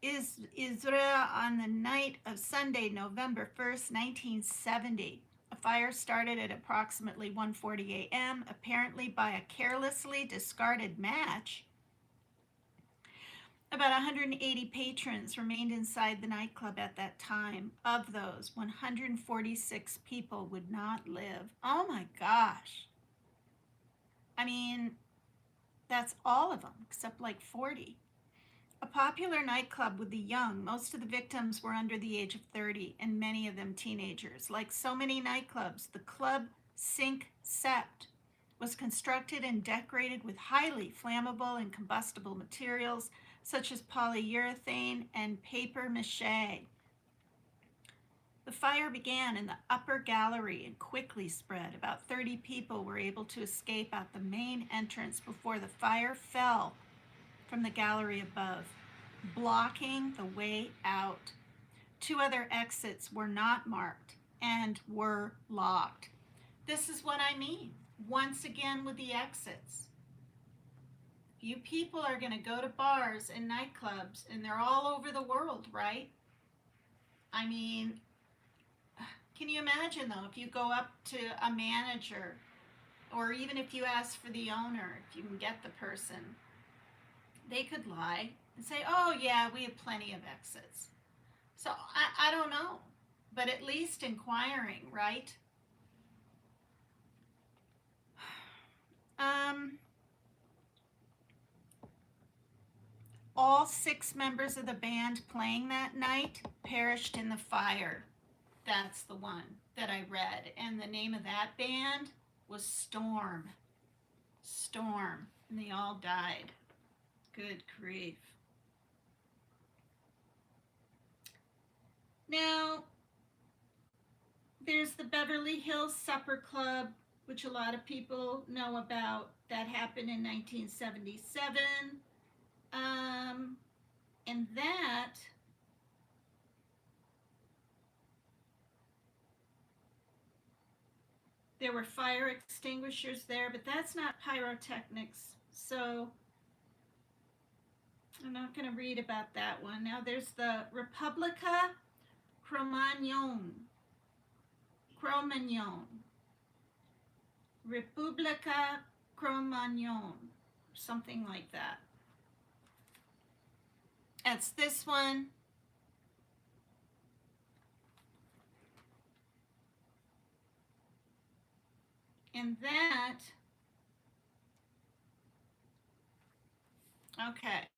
S1: Israel, on the night of Sunday, November 1st, 1970. A fire started at approximately 1:40 a.m., apparently by a carelessly discarded match. About 180 patrons remained inside the nightclub at that time. Of those, 146 people would not live. Oh my gosh. I mean, that's all of them, except like 40. A popular nightclub with the young, most of the victims were under the age of 30, and many of them teenagers. Like so many nightclubs, the Club Sync Sept was constructed and decorated with highly flammable and combustible materials such as polyurethane and paper mache. The fire began in the upper gallery and quickly spread. About 30 people were able to escape out the main entrance before the fire fell from the gallery above, blocking the way out. 2 other exits were not marked and were locked. This is what I mean, once again, with the exits. You people are going to go to bars and nightclubs, and they're all over the world, right? I mean, can you imagine, though, if you go up to a manager, or even if you ask for the owner, if you can get the person, they could lie and say, oh, yeah, we have plenty of exits. So I don't know, but at least inquiring, right? All 6 members of the band playing that night perished in the fire. That's the one that I read. And the name of that band was Storm. Storm. And they all died. Good grief. Now, there's the Beverly Hills Supper Club, which a lot of people know about. That happened in 1977. And that there were fire extinguishers there, but that's not pyrotechnics. So I'm not going to read about that one. Now there's the Republica Cromagnon. Republica Cromagnon. Something like that. That's this one. And that, okay.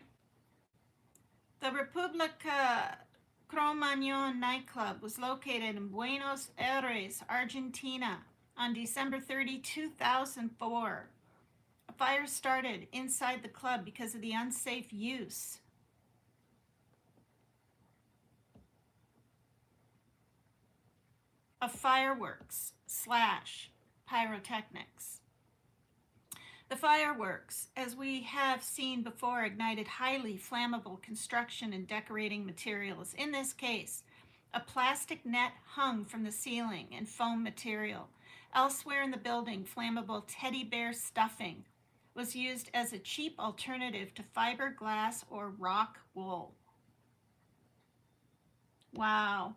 S1: The Republica Cromagnon nightclub was located in Buenos Aires, Argentina on December 30, 2004. A fire started inside the club because of the unsafe use of fireworks / pyrotechnics. The fireworks, as we have seen before, ignited highly flammable construction and decorating materials. In this case, a plastic net hung from the ceiling and foam material. Elsewhere in the building, flammable teddy bear stuffing was used as a cheap alternative to fiberglass or rock wool. Wow.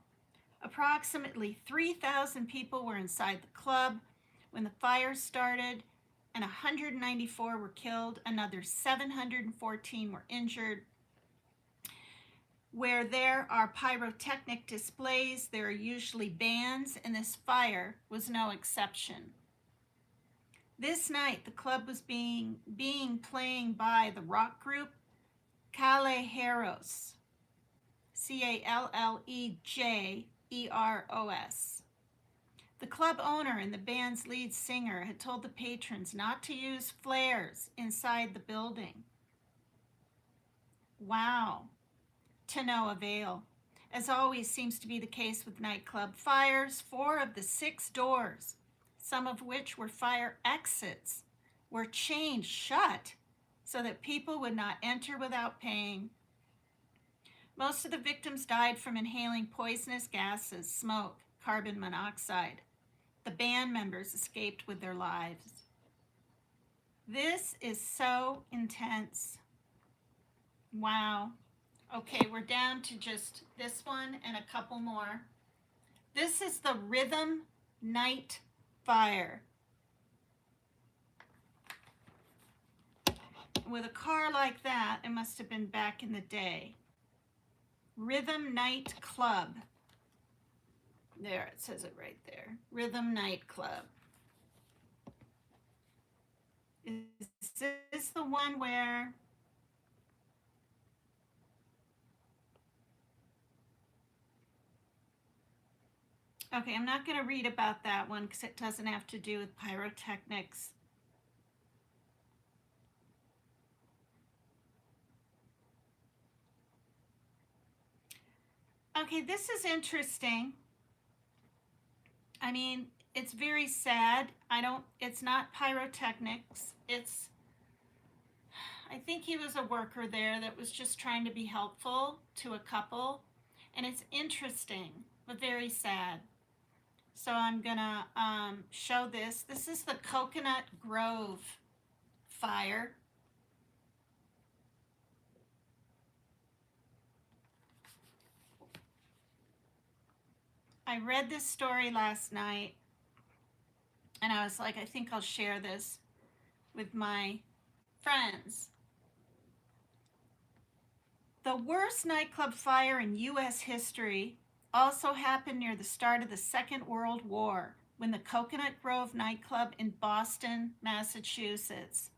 S1: Approximately 3,000 people were inside the club when the fire started, and 194 were killed. Another 714 were injured. Where there are pyrotechnic displays, there are usually bands, and this fire was no exception. This night, the club was being playing by the rock group Callejeros. Callejeros. The club owner and the band's lead singer had told the patrons not to use flares inside the building. Wow. To no avail. As always seems to be the case with nightclub fires, 4 of the 6 doors, some of which were fire exits, were chained shut so that people would not enter without paying. Most of the victims died from inhaling poisonous gases, smoke, carbon monoxide. The band members escaped with their lives. This is so intense. Wow. Okay, we're down to just this one and a couple more. This is the Rhythm Night Fire. With a car like that, it must have been back in the day. Rhythm Nightclub. There, it says it right there. Rhythm Nightclub. Is this the one where... Okay, I'm not going to read about that one because it doesn't have to do with pyrotechnics. Okay, this is interesting. I mean, it's very sad. It's not pyrotechnics. I think he was a worker there that was just trying to be helpful to a couple. And it's interesting, but very sad. So I'm gonna show this. This is the Coconut Grove fire. I read this story last night and I was like, I think I'll share this with my friends. The worst nightclub fire in U.S. history also happened near the start of the Second World War when the Coconut Grove nightclub in Boston, Massachusetts,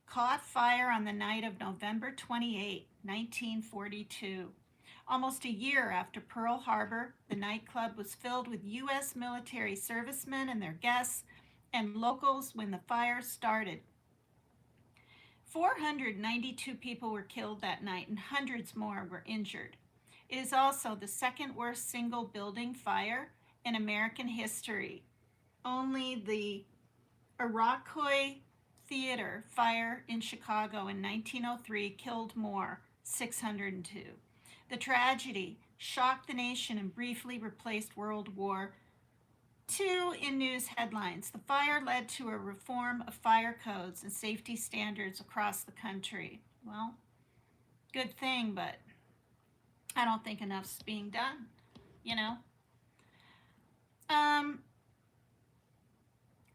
S1: caught fire on the night of November 28, 1942. Almost a year after Pearl Harbor, the nightclub was filled with U.S. military servicemen and their guests and locals when the fire started. 492 people were killed that night and hundreds more were injured. It is also the second worst single building fire in American history. Only the Iroquois Theater fire in Chicago in 1903 killed more, 602. The tragedy shocked the nation and briefly replaced World War II in news headlines. The fire led to a reform of fire codes and safety standards across the country. Well, good thing, but I don't think enough's being done, you know?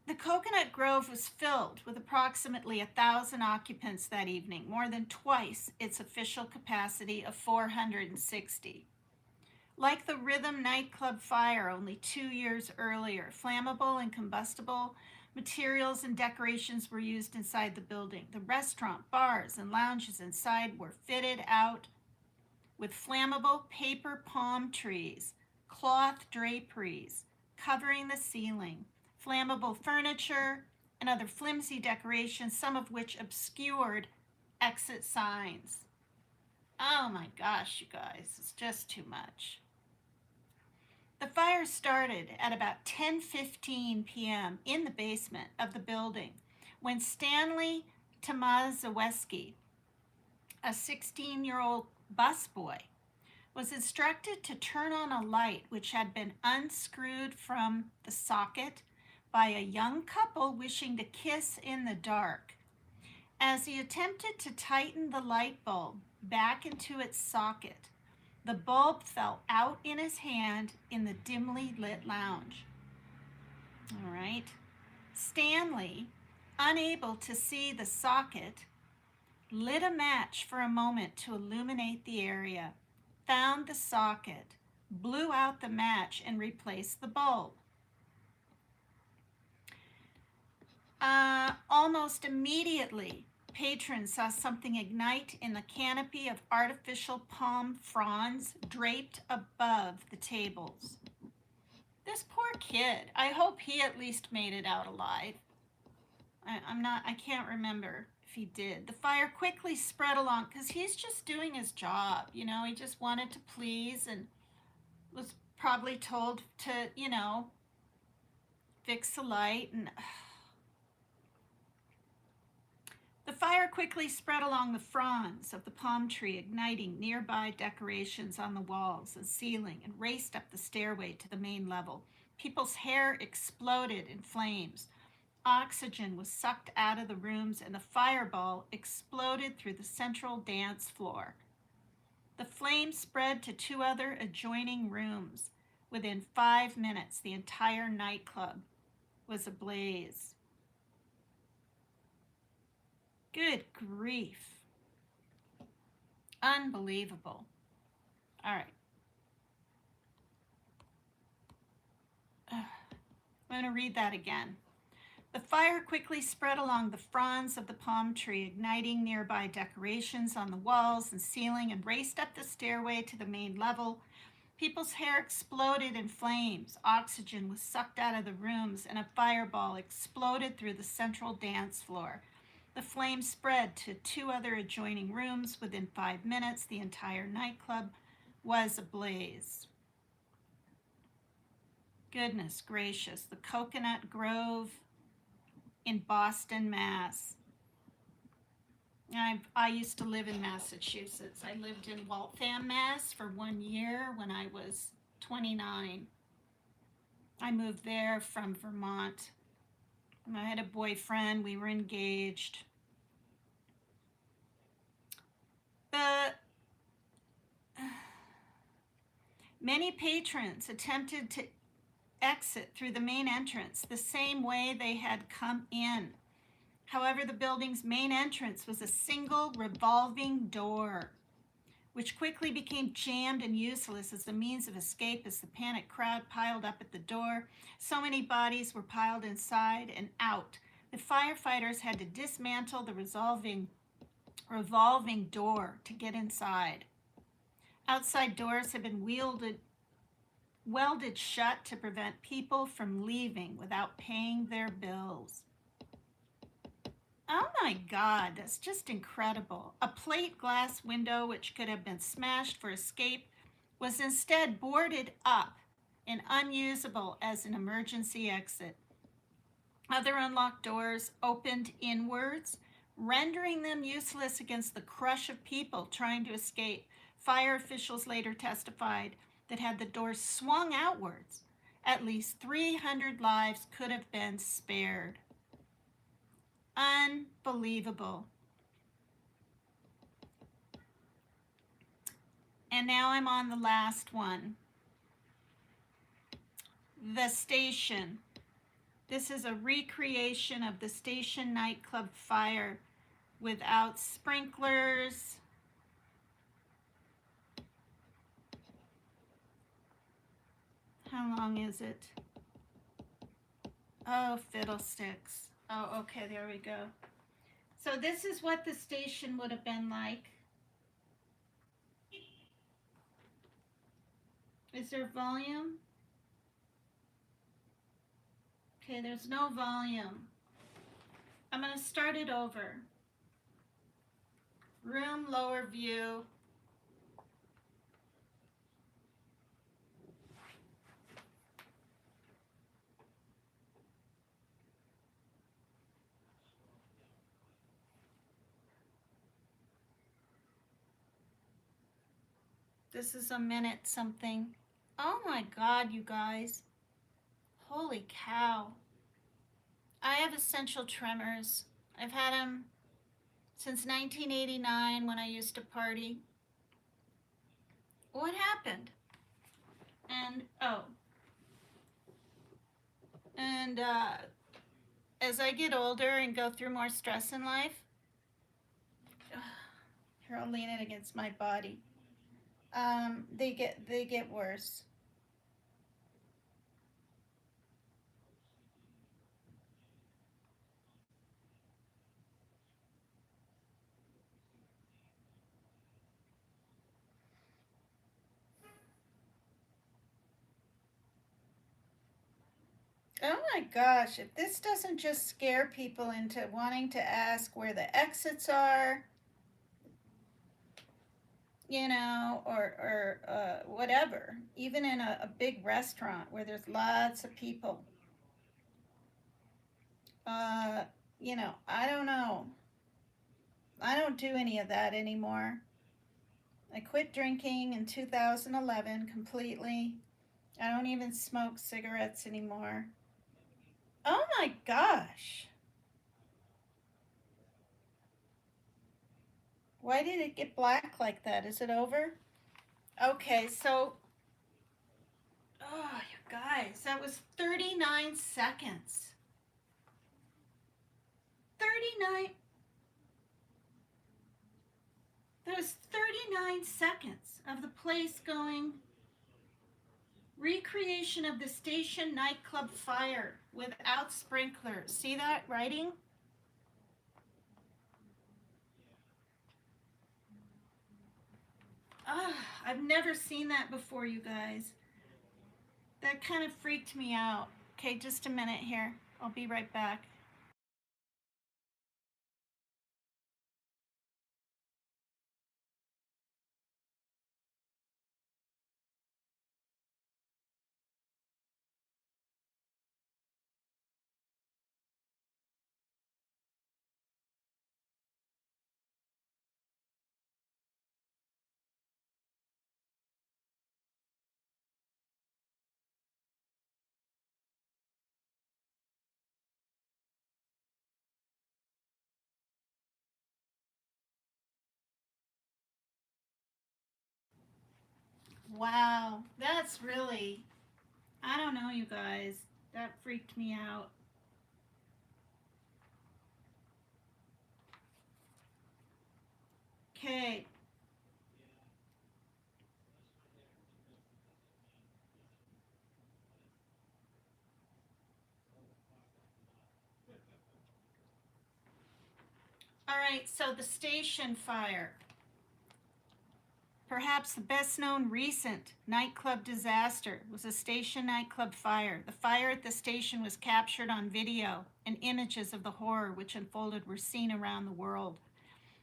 S1: The Coconut Grove was filled with approximately 1,000 occupants that evening, more than twice its official capacity of 460. Like the Rhythm nightclub fire only 2 years earlier, flammable and combustible materials and decorations were used inside the building. The restaurant, bars, and lounges inside were fitted out with flammable paper palm trees, cloth draperies covering the ceiling, flammable furniture, and other flimsy decorations, some of which obscured exit signs. Oh my gosh, you guys, it's just too much. The fire started at about 10:15 p.m. in the basement of the building when Stanley Tomaszewski, a 16-year-old busboy, was instructed to turn on a light which had been unscrewed from the socket by a young couple wishing to kiss in the dark. As he attempted to tighten the light bulb back into its socket, the bulb fell out in his hand in the dimly lit lounge. All right. Stanley, unable to see the socket, lit a match for a moment to illuminate the area, found the socket, blew out the match, and replaced the bulb. Almost immediately, patrons saw something ignite in the canopy of artificial palm fronds draped above the tables. This poor kid, I hope he at least made it out alive. I can't remember if he did. The fire quickly spread along because he's just doing his job. He just wanted to please and was probably told to, fix the light. And the fire quickly spread along the fronds of the palm tree, igniting nearby decorations on the walls and ceiling, and raced up the stairway to the main level. People's hair exploded in flames. Oxygen was sucked out of the rooms, and the fireball exploded through the central dance floor. The flames spread to 2 other adjoining rooms. Within 5 minutes, the entire nightclub was ablaze. Good grief. Unbelievable. All right. I'm going to read that again. The fire quickly spread along the fronds of the palm tree, igniting nearby decorations on the walls and ceiling, and raced up the stairway to the main level. People's hair exploded in flames. Oxygen was sucked out of the rooms, and a fireball exploded through the central dance floor. The flames spread to 2 other adjoining rooms. Within 5 minutes, the entire nightclub was ablaze. Goodness gracious, the Coconut Grove in Boston, Mass. I used to live in Massachusetts. I lived in Waltham, Mass for 1 year when I was 29. I moved there from Vermont. I had a boyfriend. We were engaged. Many patrons attempted to exit through the main entrance the same way they had come in. However, the building's main entrance was a single revolving door, which quickly became jammed and useless as a means of escape as the panicked crowd piled up at the door. So many bodies were piled inside and out. The firefighters had to dismantle the revolving door to get inside. Outside doors had been welded shut to prevent people from leaving without paying their bills. Oh my God, that's just incredible. A plate glass window, which could have been smashed for escape, was instead boarded up and unusable as an emergency exit. Other unlocked doors opened inwards, rendering them useless against the crush of people trying to escape. Fire officials later testified that had the doors swung outwards, at least 300 lives could have been spared. Unbelievable. And now I'm on the last one. The Station. This is a recreation of the Station nightclub fire without sprinklers. How long is it? Oh, fiddlesticks. Oh, okay, there we go. So this is what the station would have been like. Is there volume? Okay, there's no volume. I'm going to start it over. Room, lower view. This is a minute something. Oh my God, you guys. Holy cow. I have essential tremors. I've had them since 1989 when I used to party. What happened? And, as I get older and go through more stress in life, here, I'll lean it against my body. They get worse. Oh my gosh, if this doesn't just scare people into wanting to ask where the exits are, or whatever, even in a big restaurant where there's lots of people, uh, I don't know. I don't do any of that anymore. I quit drinking in 2011 completely. I don't even smoke cigarettes anymore. Oh my gosh. Why did it get black like that? Is it over? Okay, so, oh, you guys, that was 39 seconds. 39, that was 39 seconds of the place going recreation of the station nightclub fire without sprinklers. See that writing? Ah, I've never seen that before, you guys. That kind of freaked me out. Okay, just a minute here. I'll be right back. Wow, that's really, I don't know, you guys. That freaked me out. Okay. All right, so the station fire. Perhaps the best known recent nightclub disaster was a station nightclub fire. The fire at the station was captured on video, and images of the horror which unfolded were seen around the world.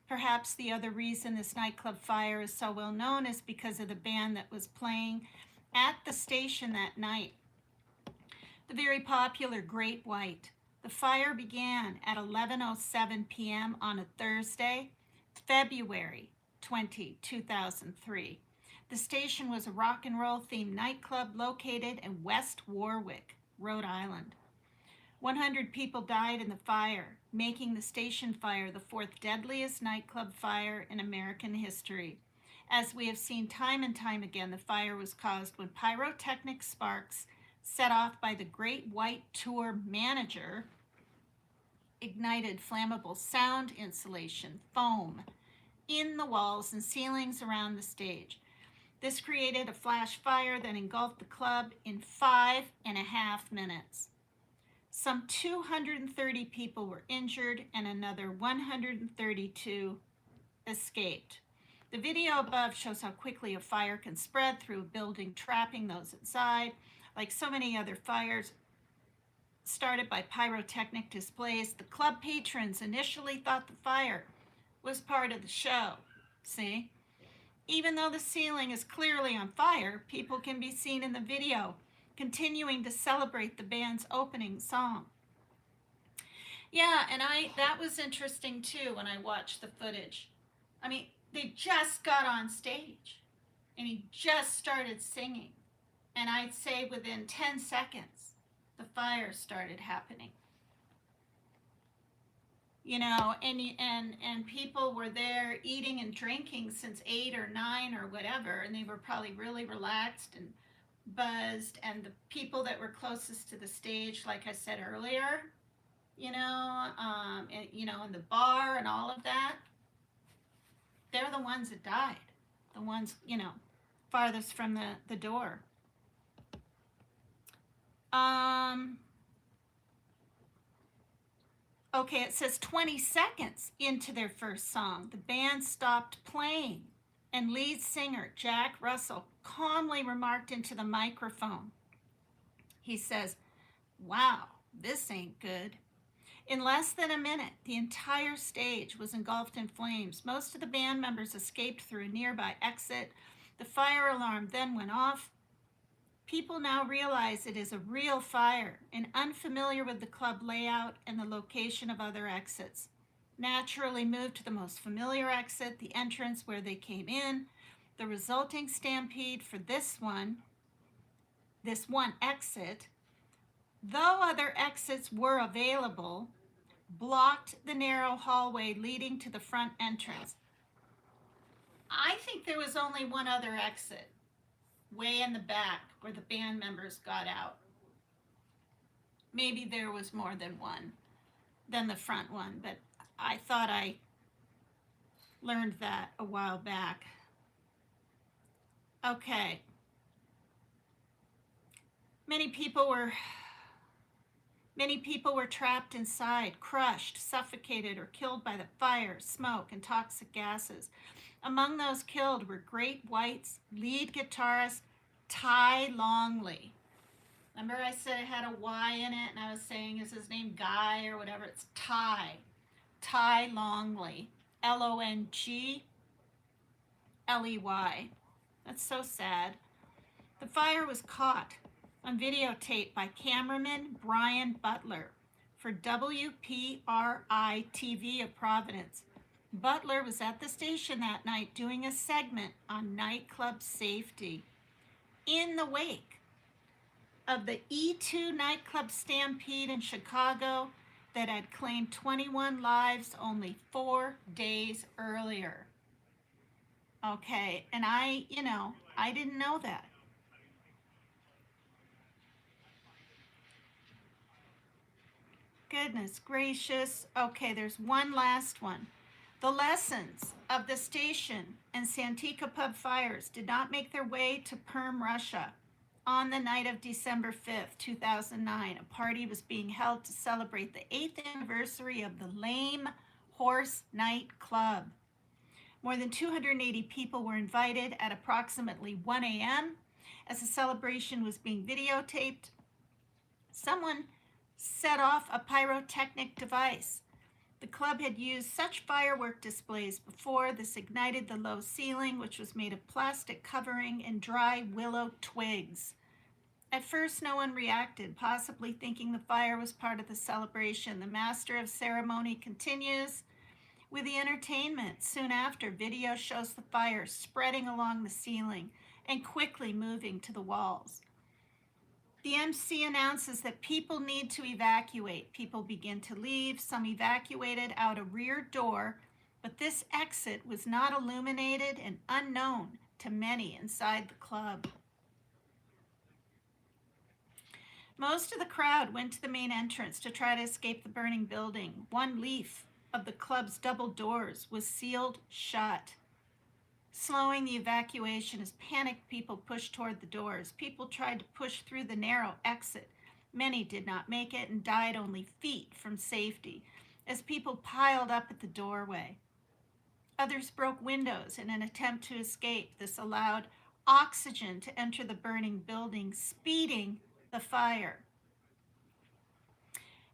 S1: Perhaps the other reason this nightclub fire is so well known is because of the band that was playing at the station that night, the very popular Great White. The fire began at 11:07 p.m. on a Thursday, February 20, 2003. The station was a rock and roll themed nightclub located in West Warwick, Rhode Island. 100 people died in the fire, making the station fire the fourth deadliest nightclub fire in American history. As we have seen time and time again, the fire was caused when pyrotechnic sparks set off by the Great White Tour manager ignited flammable sound insulation foam in the walls and ceilings around the stage. This created a flash fire that engulfed the club in 5.5 minutes. Some 230 people were injured and another 132 escaped. The video above shows how quickly a fire can spread through a building, trapping those inside. Like so many other fires started by pyrotechnic displays, the club patrons initially thought the fire was part of the show. See? Even though the ceiling is clearly on fire, people can be seen in the video continuing to celebrate the band's opening song. Yeah, and that was interesting too when I watched the footage. I mean, they just got on stage and he just started singing. And I'd say within 10 seconds, the fire started happening. And people were there eating and drinking since 8 or 9 or whatever, and they were probably really relaxed and buzzed. And the people that were closest to the stage, like I said earlier, in the bar and all of that, they're the ones that died. The ones, farthest from the door. Okay, it says 20 seconds into their first song, the band stopped playing, and lead singer Jack Russell calmly remarked into the microphone. He says, Wow, this ain't good. In less than a minute, the entire stage was engulfed in flames. Most of the band members escaped through a nearby exit. The fire alarm then went off. People now realize it is a real fire and unfamiliar with the club layout and the location of other exits. Naturally moved to the most familiar exit, the entrance where they came in. The resulting stampede for this one exit, though other exits were available, blocked the narrow hallway leading to the front entrance. I think there was only one other exit, way in the back where the band members got out. Maybe there was more than the front one, but I thought I learned that a while back. Okay. Many people were trapped inside, crushed, suffocated, or killed by the fire, smoke, and toxic gases. Among those killed were Great White's lead guitarist Ty Longley. Remember I said it had a Y in it and I was saying, is his name Guy or whatever? It's Ty. Ty Longley. Longley. That's so sad. The fire was caught on videotape by cameraman Brian Butler for WPRI TV of Providence. Butler was at the station that night doing a segment on nightclub safety. In the wake of the E2 nightclub stampede in Chicago that had claimed 21 lives only 4 days earlier. Okay, and I didn't know that. Goodness gracious. Okay, there's one last one. The lessons of the station and Santika pub fires did not make their way to Perm, Russia. On the night of December 5th, 2009, a party was being held to celebrate the 8th anniversary of the Lame Horse Nightclub. More than 280 people were invited at approximately 1 a.m. As the celebration was being videotaped, someone set off a pyrotechnic device. The club had used such firework displays before. This ignited the low ceiling, which was made of plastic covering and dry willow twigs. At first, no one reacted, possibly thinking the fire was part of the celebration. The master of ceremony continues with the entertainment. Soon after, video shows the fire spreading along the ceiling and quickly moving to the walls. The MC announces that people need to evacuate. People begin to leave. Some evacuated out a rear door, but this exit was not illuminated and unknown to many inside the club. Most of the crowd went to the main entrance to try to escape the burning building. One leaf of the club's double doors was sealed shut, slowing the evacuation as panicked people pushed toward the doors. People tried to push through the narrow exit. Many did not make it and died only feet from safety as people piled up at the doorway. Others broke windows in an attempt to escape. This allowed oxygen to enter the burning building, speeding the fire.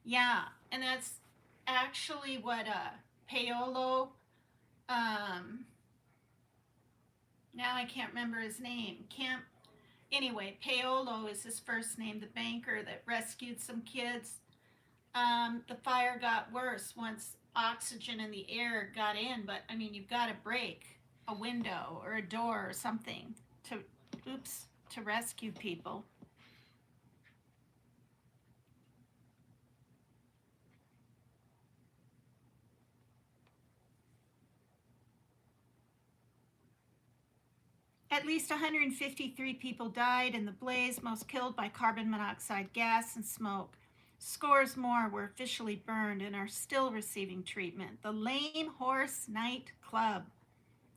S1: Yeah, and that's actually what Paolo, now I can't remember his name. Anyway, Paolo is his first name, the banker that rescued some kids. The fire got worse once oxygen in the air got in, but I mean, you've got to break a window or a door or something to rescue people. At least 153 people died in the blaze, most killed by carbon monoxide gas and smoke. Scores more were officially burned and are still receiving treatment. The Lame Horse Nightclub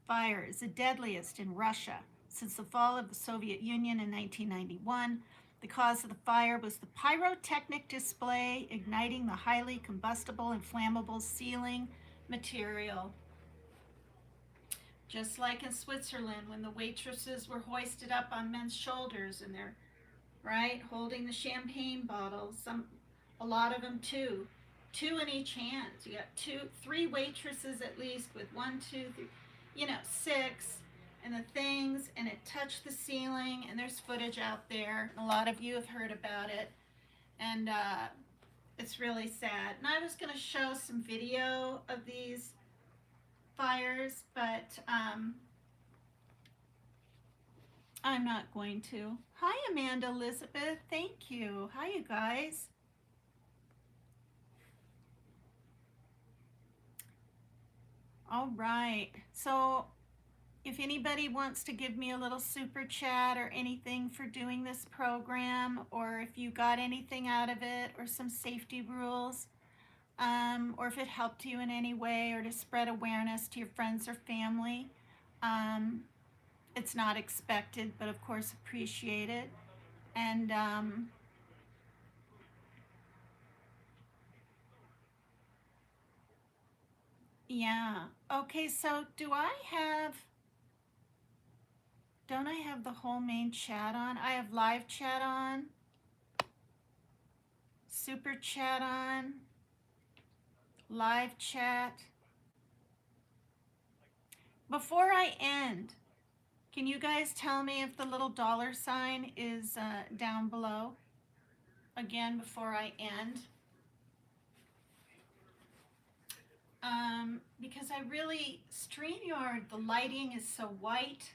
S1: fire is the deadliest in Russia since the fall of the Soviet Union in 1991. The cause of the fire was the pyrotechnic display igniting the highly combustible and flammable ceiling material. Just like in Switzerland when the waitresses were hoisted up on men's shoulders and their right? Holding the champagne bottles. A lot of them two in each hand. So you got three waitresses at least with one, two, three, six, and the things, and it touched the ceiling. And there's footage out there. A lot of you have heard about it, and it's really sad. And I was going to show some video of these fires, but I'm not going to. Hi, Amanda Elizabeth. Thank you. Hi, you guys. All right. So, if anybody wants to give me a little super chat or anything for doing this program, or if you got anything out of it, or some safety rules, or if it helped you in any way, or to spread awareness to your friends or family, um, it's not expected, but of course appreciated. And yeah. Okay, so don't I have the whole main chat on? I have live chat on, super chat on, live chat. Before I end, can you guys tell me if the little dollar sign is down below? Again, before I end. Because I really, StreamYard, the lighting is so white,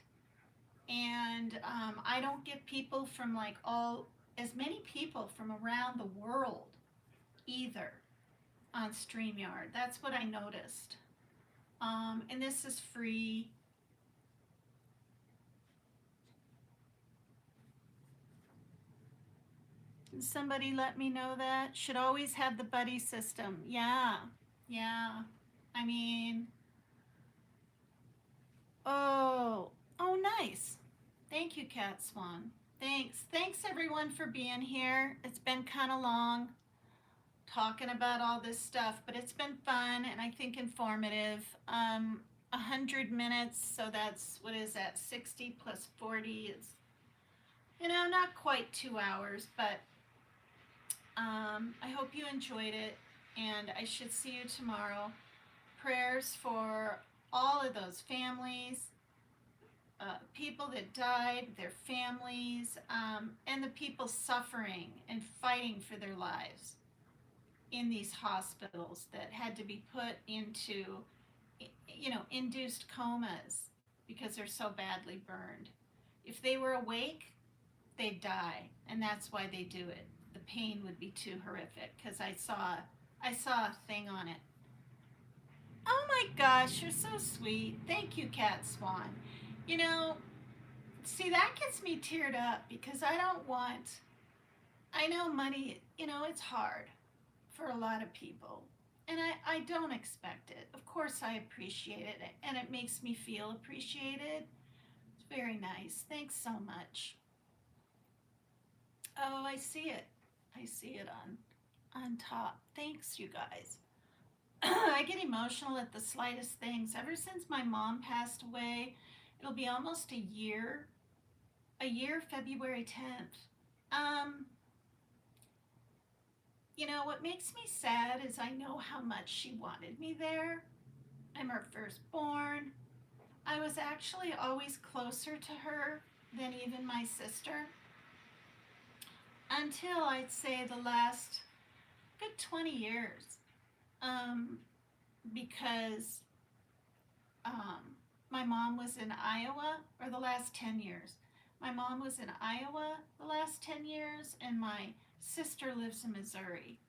S1: and I don't get people from like as many people from around the world either on StreamYard. That's what I noticed. And this is free. Somebody let me know that. Should always have the buddy system. Yeah, yeah. I mean, oh, nice. Thank you, Cat Swan. Thanks everyone for being here. It's been kind of long talking about all this stuff, but it's been fun and I think informative. 100 minutes, so that's, what is that, 60 plus 40 is, not quite 2 hours, but I hope you enjoyed it, and I should see you tomorrow. Prayers for all of those families, people that died, their families, and the people suffering and fighting for their lives in these hospitals that had to be put into, induced comas because they're so badly burned. If they were awake, they'd die, and that's why they do it. The pain would be too horrific, because I saw a thing on it. Oh my gosh, you're so sweet. Thank you, Cat Swan. You know, see, that gets me teared up because I know money, it's hard for a lot of people. And I don't expect it. Of course, I appreciate it, and it makes me feel appreciated. It's very nice. Thanks so much. Oh, I see it. I see it on top. Thanks, you guys. I get emotional at the slightest things. Ever since my mom passed away, it'll be almost a year, February 10th. Um, what makes me sad is I know how much she wanted me there. I'm her firstborn. I was actually always closer to her than even my sister until, I'd say, the last good 20 years. Um, because my mom was in Iowa, or the last 10 years. My mom was in Iowa the last 10 years, and my sister lives in Missouri.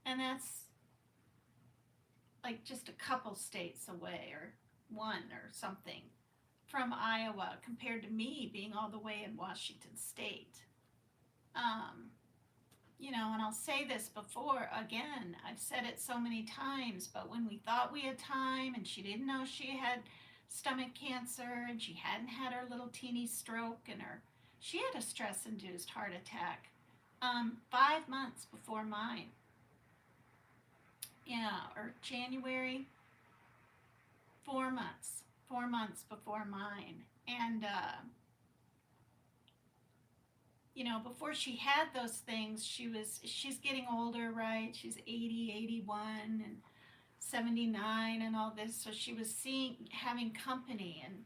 S1: And that's like just a couple states away, or one or something, from Iowa, compared to me being all the way in Washington State. Um, and I'll say this before again, I've said it so many times, but when we thought we had time and she didn't know she had stomach cancer and she hadn't had her little teeny stroke, and she had a stress induced heart attack 5 months before mine. Yeah, or January, 4 months before mine. And before she had those things, she's getting older, right? She's 80, 81, and 79 and all this. So she was having company and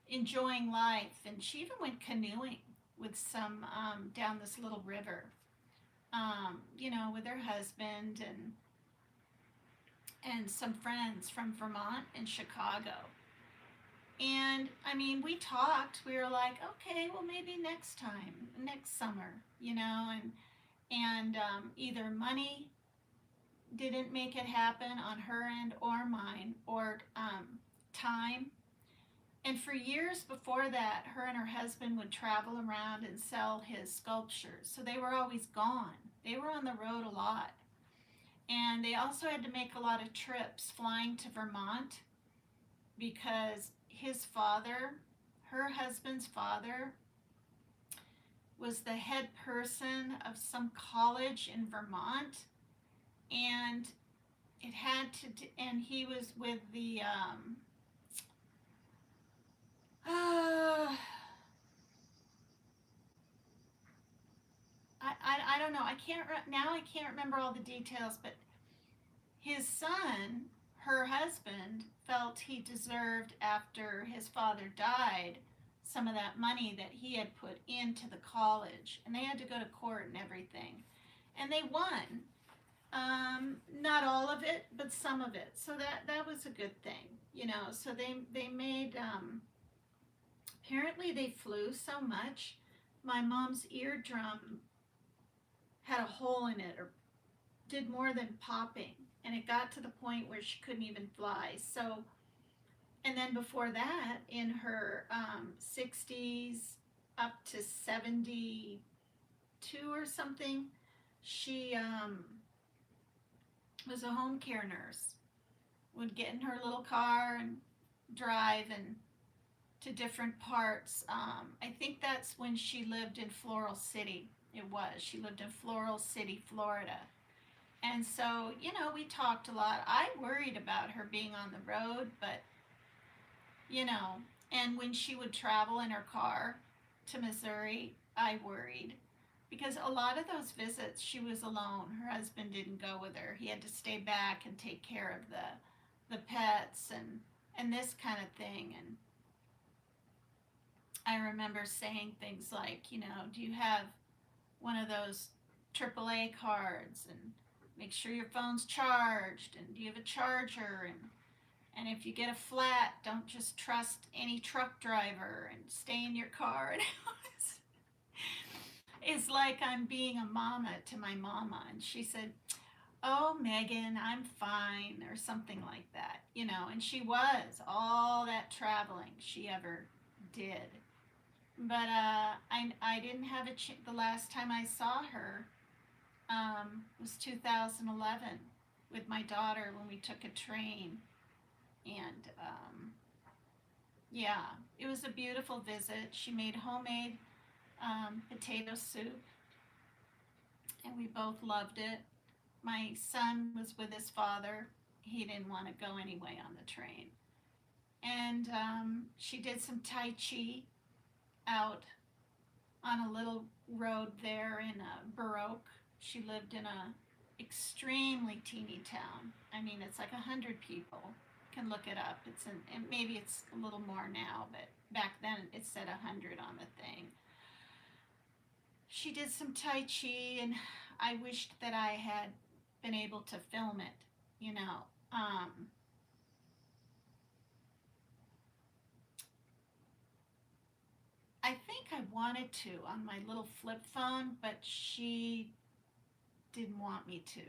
S1: enjoying life. And she even went canoeing with some, down this little river, with her husband and some friends from Vermont and Chicago. And I mean, we talked. We were like, okay, well, maybe next time, next summer, and either money didn't make it happen on her end or mine, or time. And for years before that, her and her husband would travel around and sell his sculptures. So they were always gone. They were on the road a lot. And they also had to make a lot of trips flying to Vermont because his father, her husband's father, was the head person of some college in Vermont. And and he was with the, uh, I don't know. I can't remember all the details, but his son, her husband, felt he deserved, after his father died, some of that money that he had put into the college, and they had to go to court and everything, and they won. Not all of it, but some of it. So that was a good thing. So they made. Apparently, they flew so much. My mom's eardrum had a hole in it, or did more than popping, and it got to the point where she couldn't even fly. So, and then before that, in her 60s up to 72 or something, she was a home care nurse. Would get in her little car and drive and to different parts. I think that's when she lived in Floral City. It was. She lived in Floral City, Florida. And so, we talked a lot. I worried about her being on the road, but, you know, and when she would travel in her car to Missouri, I worried. Because a lot of those visits, she was alone. Her husband didn't go with her. He had to stay back and take care of the pets and this kind of thing. And I remember saying things like, do you have one of those AAA cards, and make sure your phone's charged, and do you have a charger, and if you get a flat, don't just trust any truck driver and stay in your car. And it's like I'm being a mama to my mama, and she said, oh, Megan, I'm fine, or something like that, and she was all that traveling she ever did. But I didn't have the last time I saw her was 2011 with my daughter when we took a train. And yeah, it was a beautiful visit. She made homemade potato soup, and we both loved it. My son was with his father. He didn't want to go anyway on the train. And she did some Tai Chi out on a little road there in Baroque. She lived in a extremely teeny town. I mean, it's like 100 people. You can look it up. And maybe it's a little more now, but back then it said 100 on the thing. She did some Tai Chi, and I wished that I had been able to film it. I think I wanted to on my little flip phone, but she didn't want me to.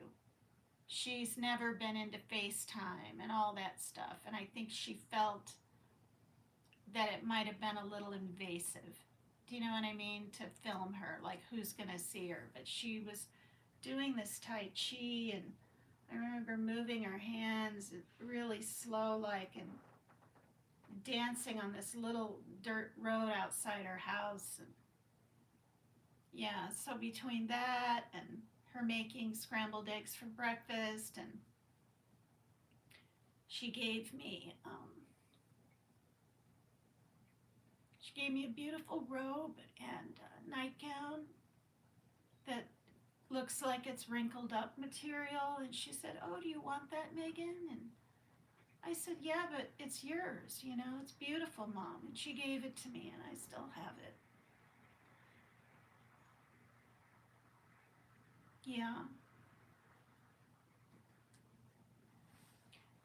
S1: She's never been into FaceTime and all that stuff, and I think she felt that it might have been a little invasive. Do you know what I mean? To film her, like, who's gonna see her? But she was doing this Tai Chi, and I remember moving her hands really slow, like, and dancing on this little dirt road outside her house. And yeah, so between that and her making scrambled eggs for breakfast, and She gave me a beautiful robe and a nightgown that looks like it's wrinkled up material. And she said, "Oh, do you want that, Megan?" And I said, "Yeah, but it's yours, you know, it's beautiful, Mom." And she gave it to me, and I still have it. Yeah.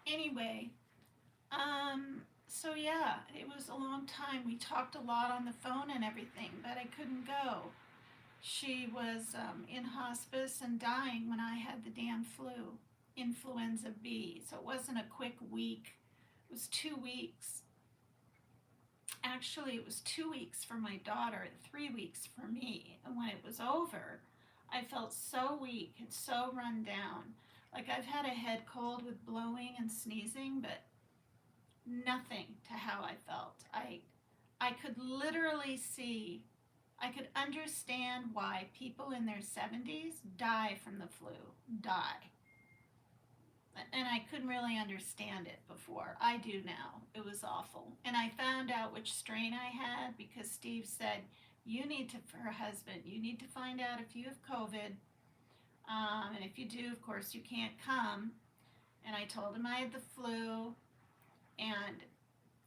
S1: Anyway, so yeah, it was a long time. We talked a lot on the phone and everything, but I couldn't go. She was in hospice and dying when I had the damn flu, influenza B. So it wasn't a quick week, it was 2 weeks. Actually, it was 2 weeks for my daughter and 3 weeks for me. And when it was over, I felt so weak and so run down. Like I've had a head cold with blowing and sneezing, but nothing to how I felt. I could literally see, I could understand why people in their 70s die from the flu. Die. And I couldn't really understand it before. I do now. It was awful. And I found out which strain I had because Steve said, "You need to, for her husband, you need to find out if you have COVID. And if you do, of course, you can't come." And I told him I had the flu. And,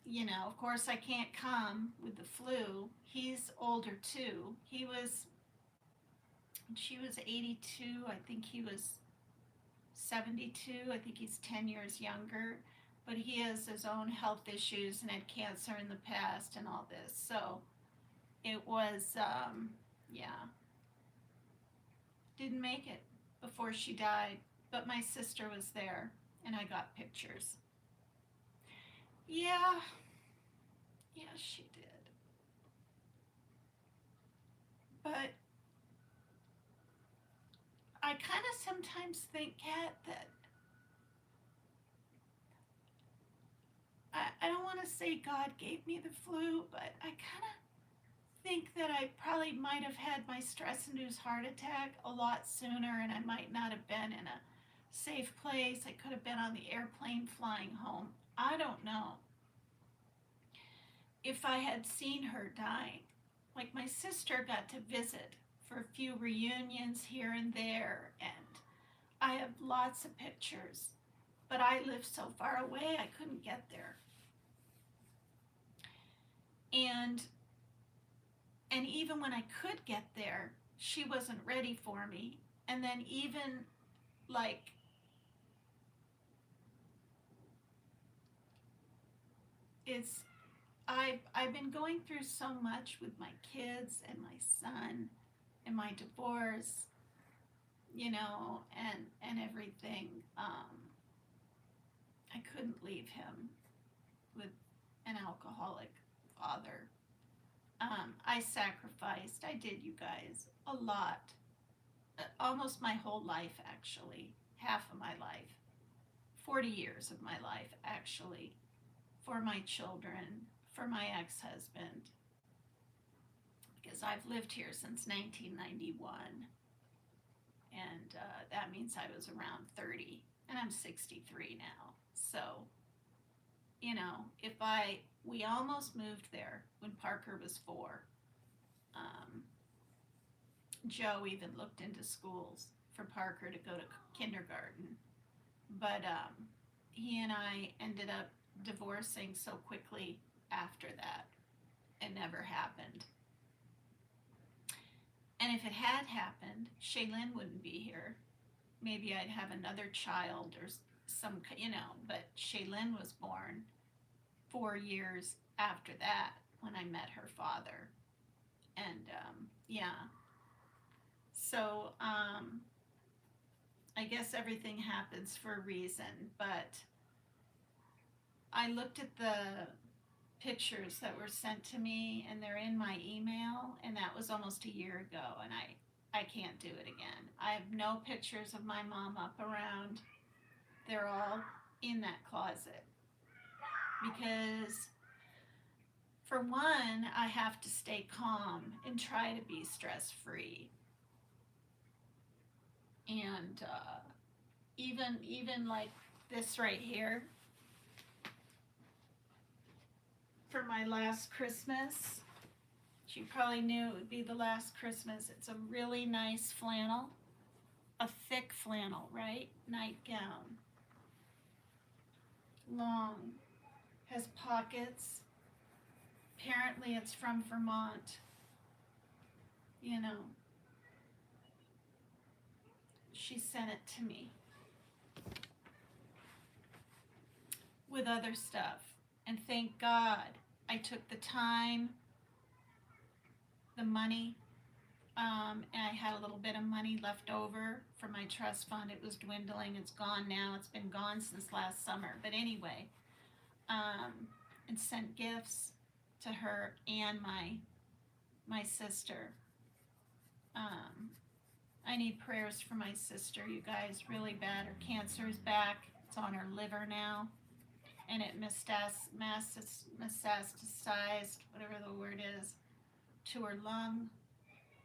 S1: you know, of course, I can't come with the flu. He's older too. She was 82. I think he was 72. I think he's 10 years younger, but he has his own health issues and had cancer in the past and all this. So it was, yeah, didn't make it before she died, but my sister was there and I got pictures. Yeah, yeah, she did. But I kind of sometimes think, Kat, that I don't want to say God gave me the flu, but I kind of think that I probably might have had my stress-induced heart attack a lot sooner, and I might not have been in a safe place. I could have been on the airplane flying home. I don't know if I had seen her dying. Like my sister got to visit for a few reunions here and there, and I have lots of pictures, but I lived so far away I couldn't get there. And even when I could get there, she wasn't ready for me. And then even like it's I've been going through so much with my kids and my son and my divorce, you know, and everything. I couldn't leave him with an alcoholic father. I sacrificed. I did, you guys, a lot. Almost my whole life, actually, half of my life, 40 years of my life, actually, for my children, for my ex-husband, because I've lived here since 1991, and that means I was around 30, and I'm 63 now. So, you know, we almost moved there when Parker was 4. Um, Joe even looked into schools for Parker to go to kindergarten, but he and I ended up divorcing so quickly after that. It never happened. And if it had happened, Shaylin wouldn't be here. Maybe I'd have another child or some, you know, but Shaylin was born 4 years after that when I met her father. And yeah, so I guess everything happens for a reason, but I looked at the pictures that were sent to me and they're in my email, and that was almost a year ago, and I can't do it again. I have no pictures of my mom up around. They're all in that closet because for one, I have to stay calm and try to be stress free. And even like this right here, for my last Christmas, She probably knew it would be the last Christmas. It's a really nice flannel, a thick flannel, right? Nightgown, long, has pockets. Apparently, it's from Vermont. You know, she sent it to me with other stuff. And thank God I took the time, the money, and I had a little bit of money left over for my trust fund. It was dwindling. It's gone now. It's been gone since last summer. But anyway, and sent gifts to her and my sister. Um, I need prayers for my sister, you guys, really bad. Her cancer is back. It's on her liver now, and it metastasized, whatever the word is, to her lung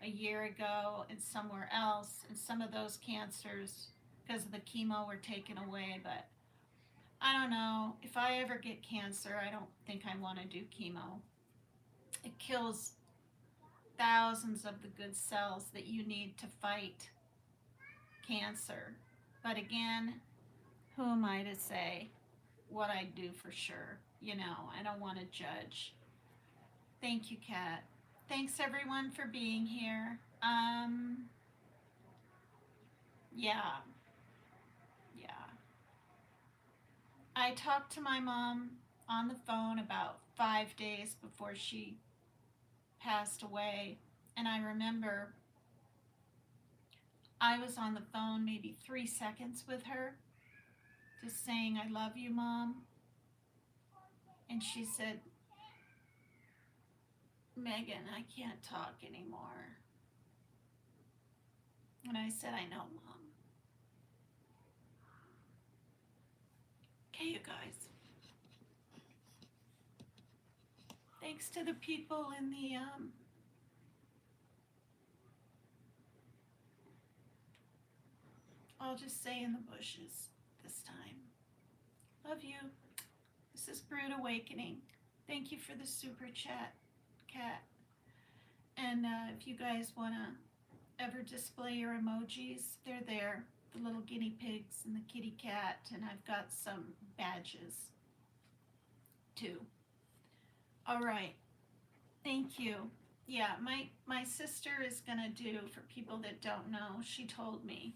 S1: a year ago and somewhere else. And some of those cancers, because of the chemo, were taken away. But I don't know. If I ever get cancer, I don't think I want to do chemo. It kills thousands of the good cells that you need to fight cancer. But again, who am I to say what I do for sure? You know, I don't want to judge. Thank you, Kat. Thanks everyone for being here. Yeah, yeah. I talked to my mom on the phone about 5 days before she passed away, and I remember I was on the phone maybe 3 seconds with her, just saying, I love you, Mom. And she said, Megan, I can't talk anymore. And I said, I know, Mom. Okay, you guys. Thanks to the people in the, I'll just say in the bushes this time. Love you. This is Brood Awakening. Thank you for the super chat, Kat. And if you guys want to ever display your emojis, they're there. The little guinea pigs and the kitty cat. And I've got some badges too. All right. Thank you. Yeah, my sister is going to do, for people that don't know, she told me.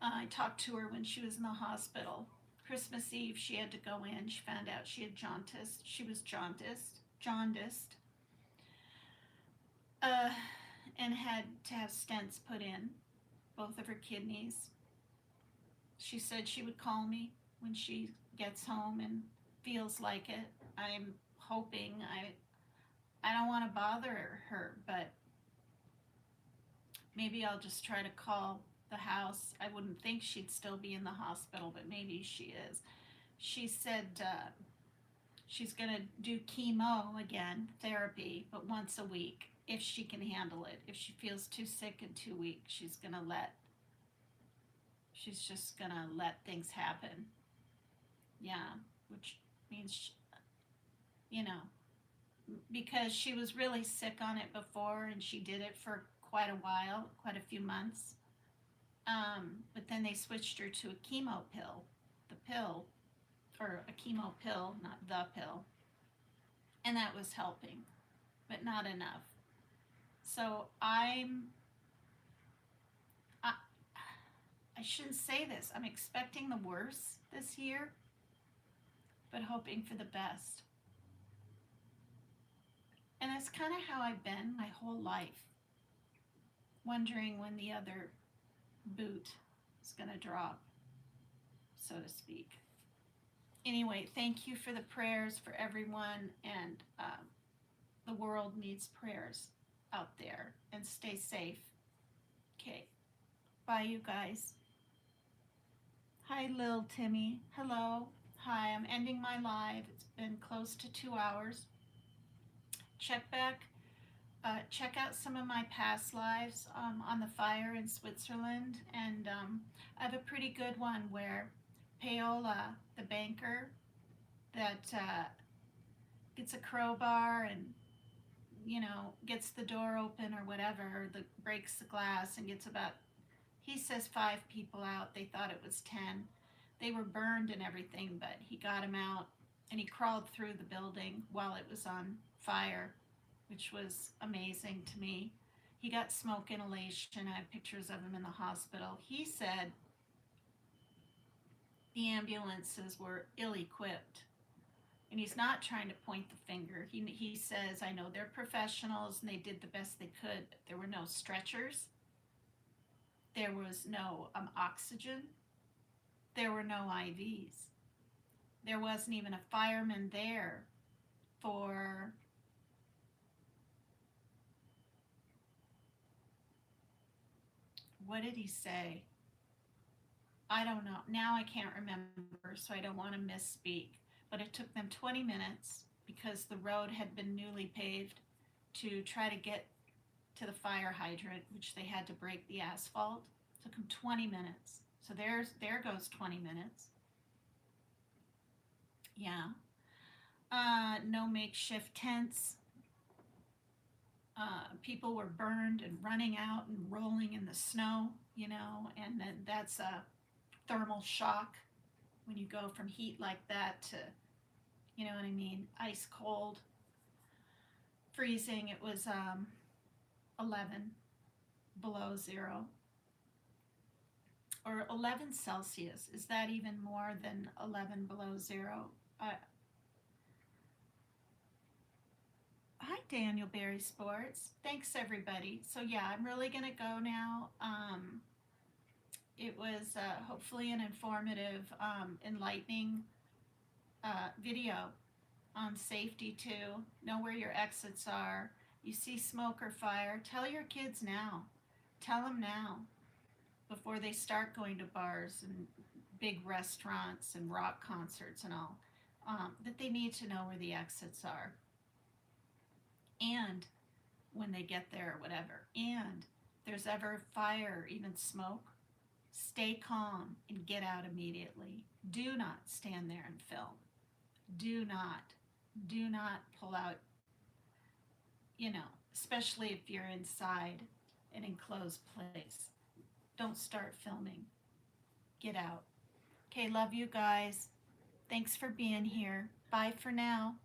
S1: I talked to her when she was in the hospital. Christmas Eve, she had to go in. She found out she had jaundice. She was jaundiced, and had to have stents put in, both of her kidneys. She said she would call me when she gets home and feels like it. I'm hoping. I don't want to bother her, but maybe I'll just try to call the house. I wouldn't think she'd still be in the hospital, but maybe she is. She said she's going to do chemo again, therapy, but once a week if she can handle it. If she feels too sick in 2 weeks, she's just going to let things happen. Yeah, which means, you know, because she was really sick on it before and she did it for quite a while, quite a few months. But then they switched her to a chemo pill, or a chemo pill, not the pill. And that was helping, but not enough. So I shouldn't say this. I'm expecting the worst this year, but hoping for the best. And that's kind of how I've been my whole life, wondering when the other boot is going to drop, so to speak. Anyway, thank you for the prayers for everyone, and the world needs prayers out there, and stay safe. Okay, bye you guys. Hi Lil Timmy, hello. Hi, I'm ending my live. It's been close to 2 hours. Check out some of my past lives on the fire in Switzerland, and I have a pretty good one where Paola, the banker that gets a crowbar and gets the door open or whatever, breaks the glass and gets about, he says, 5 people out. They thought it was 10. They were burned and everything, but he got them out and he crawled through the building while it was on fire, which was amazing to me. He got smoke inhalation. I have pictures of him in the hospital. He said the ambulances were ill equipped. And he's not trying to point the finger. He says, I know they're professionals and they did the best they could, but there were no stretchers. There was no oxygen. There were no IVs. There wasn't even a fireman there for, what did he say? I don't know. Now I can't remember, so I don't want to misspeak. But it took them 20 minutes because the road had been newly paved to try to get to the fire hydrant, which they had to break the asphalt. It took them 20 minutes. So there goes 20 minutes. Yeah. No makeshift tents. People were burned and running out and rolling in the snow, and then that's a thermal shock when you go from heat like that to, you know what I mean, ice cold, freezing. It was 11 below zero, or 11 Celsius. Is that even more than 11 below zero? Hi, Daniel Berry Sports. Thanks, everybody. So, yeah, I'm really going to go now. It was hopefully an informative, enlightening video on safety too. Know where your exits are. You see smoke or fire, tell your kids now. Tell them now before they start going to bars and big restaurants and rock concerts and all, that they need to know where the exits are. And when they get there or whatever, and if there's ever fire, even smoke, stay calm and get out immediately. Do not stand there and film. Do not pull out, especially if you're inside an enclosed place. Don't start filming. Get out. Okay, love you guys. Thanks for being here. Bye for now.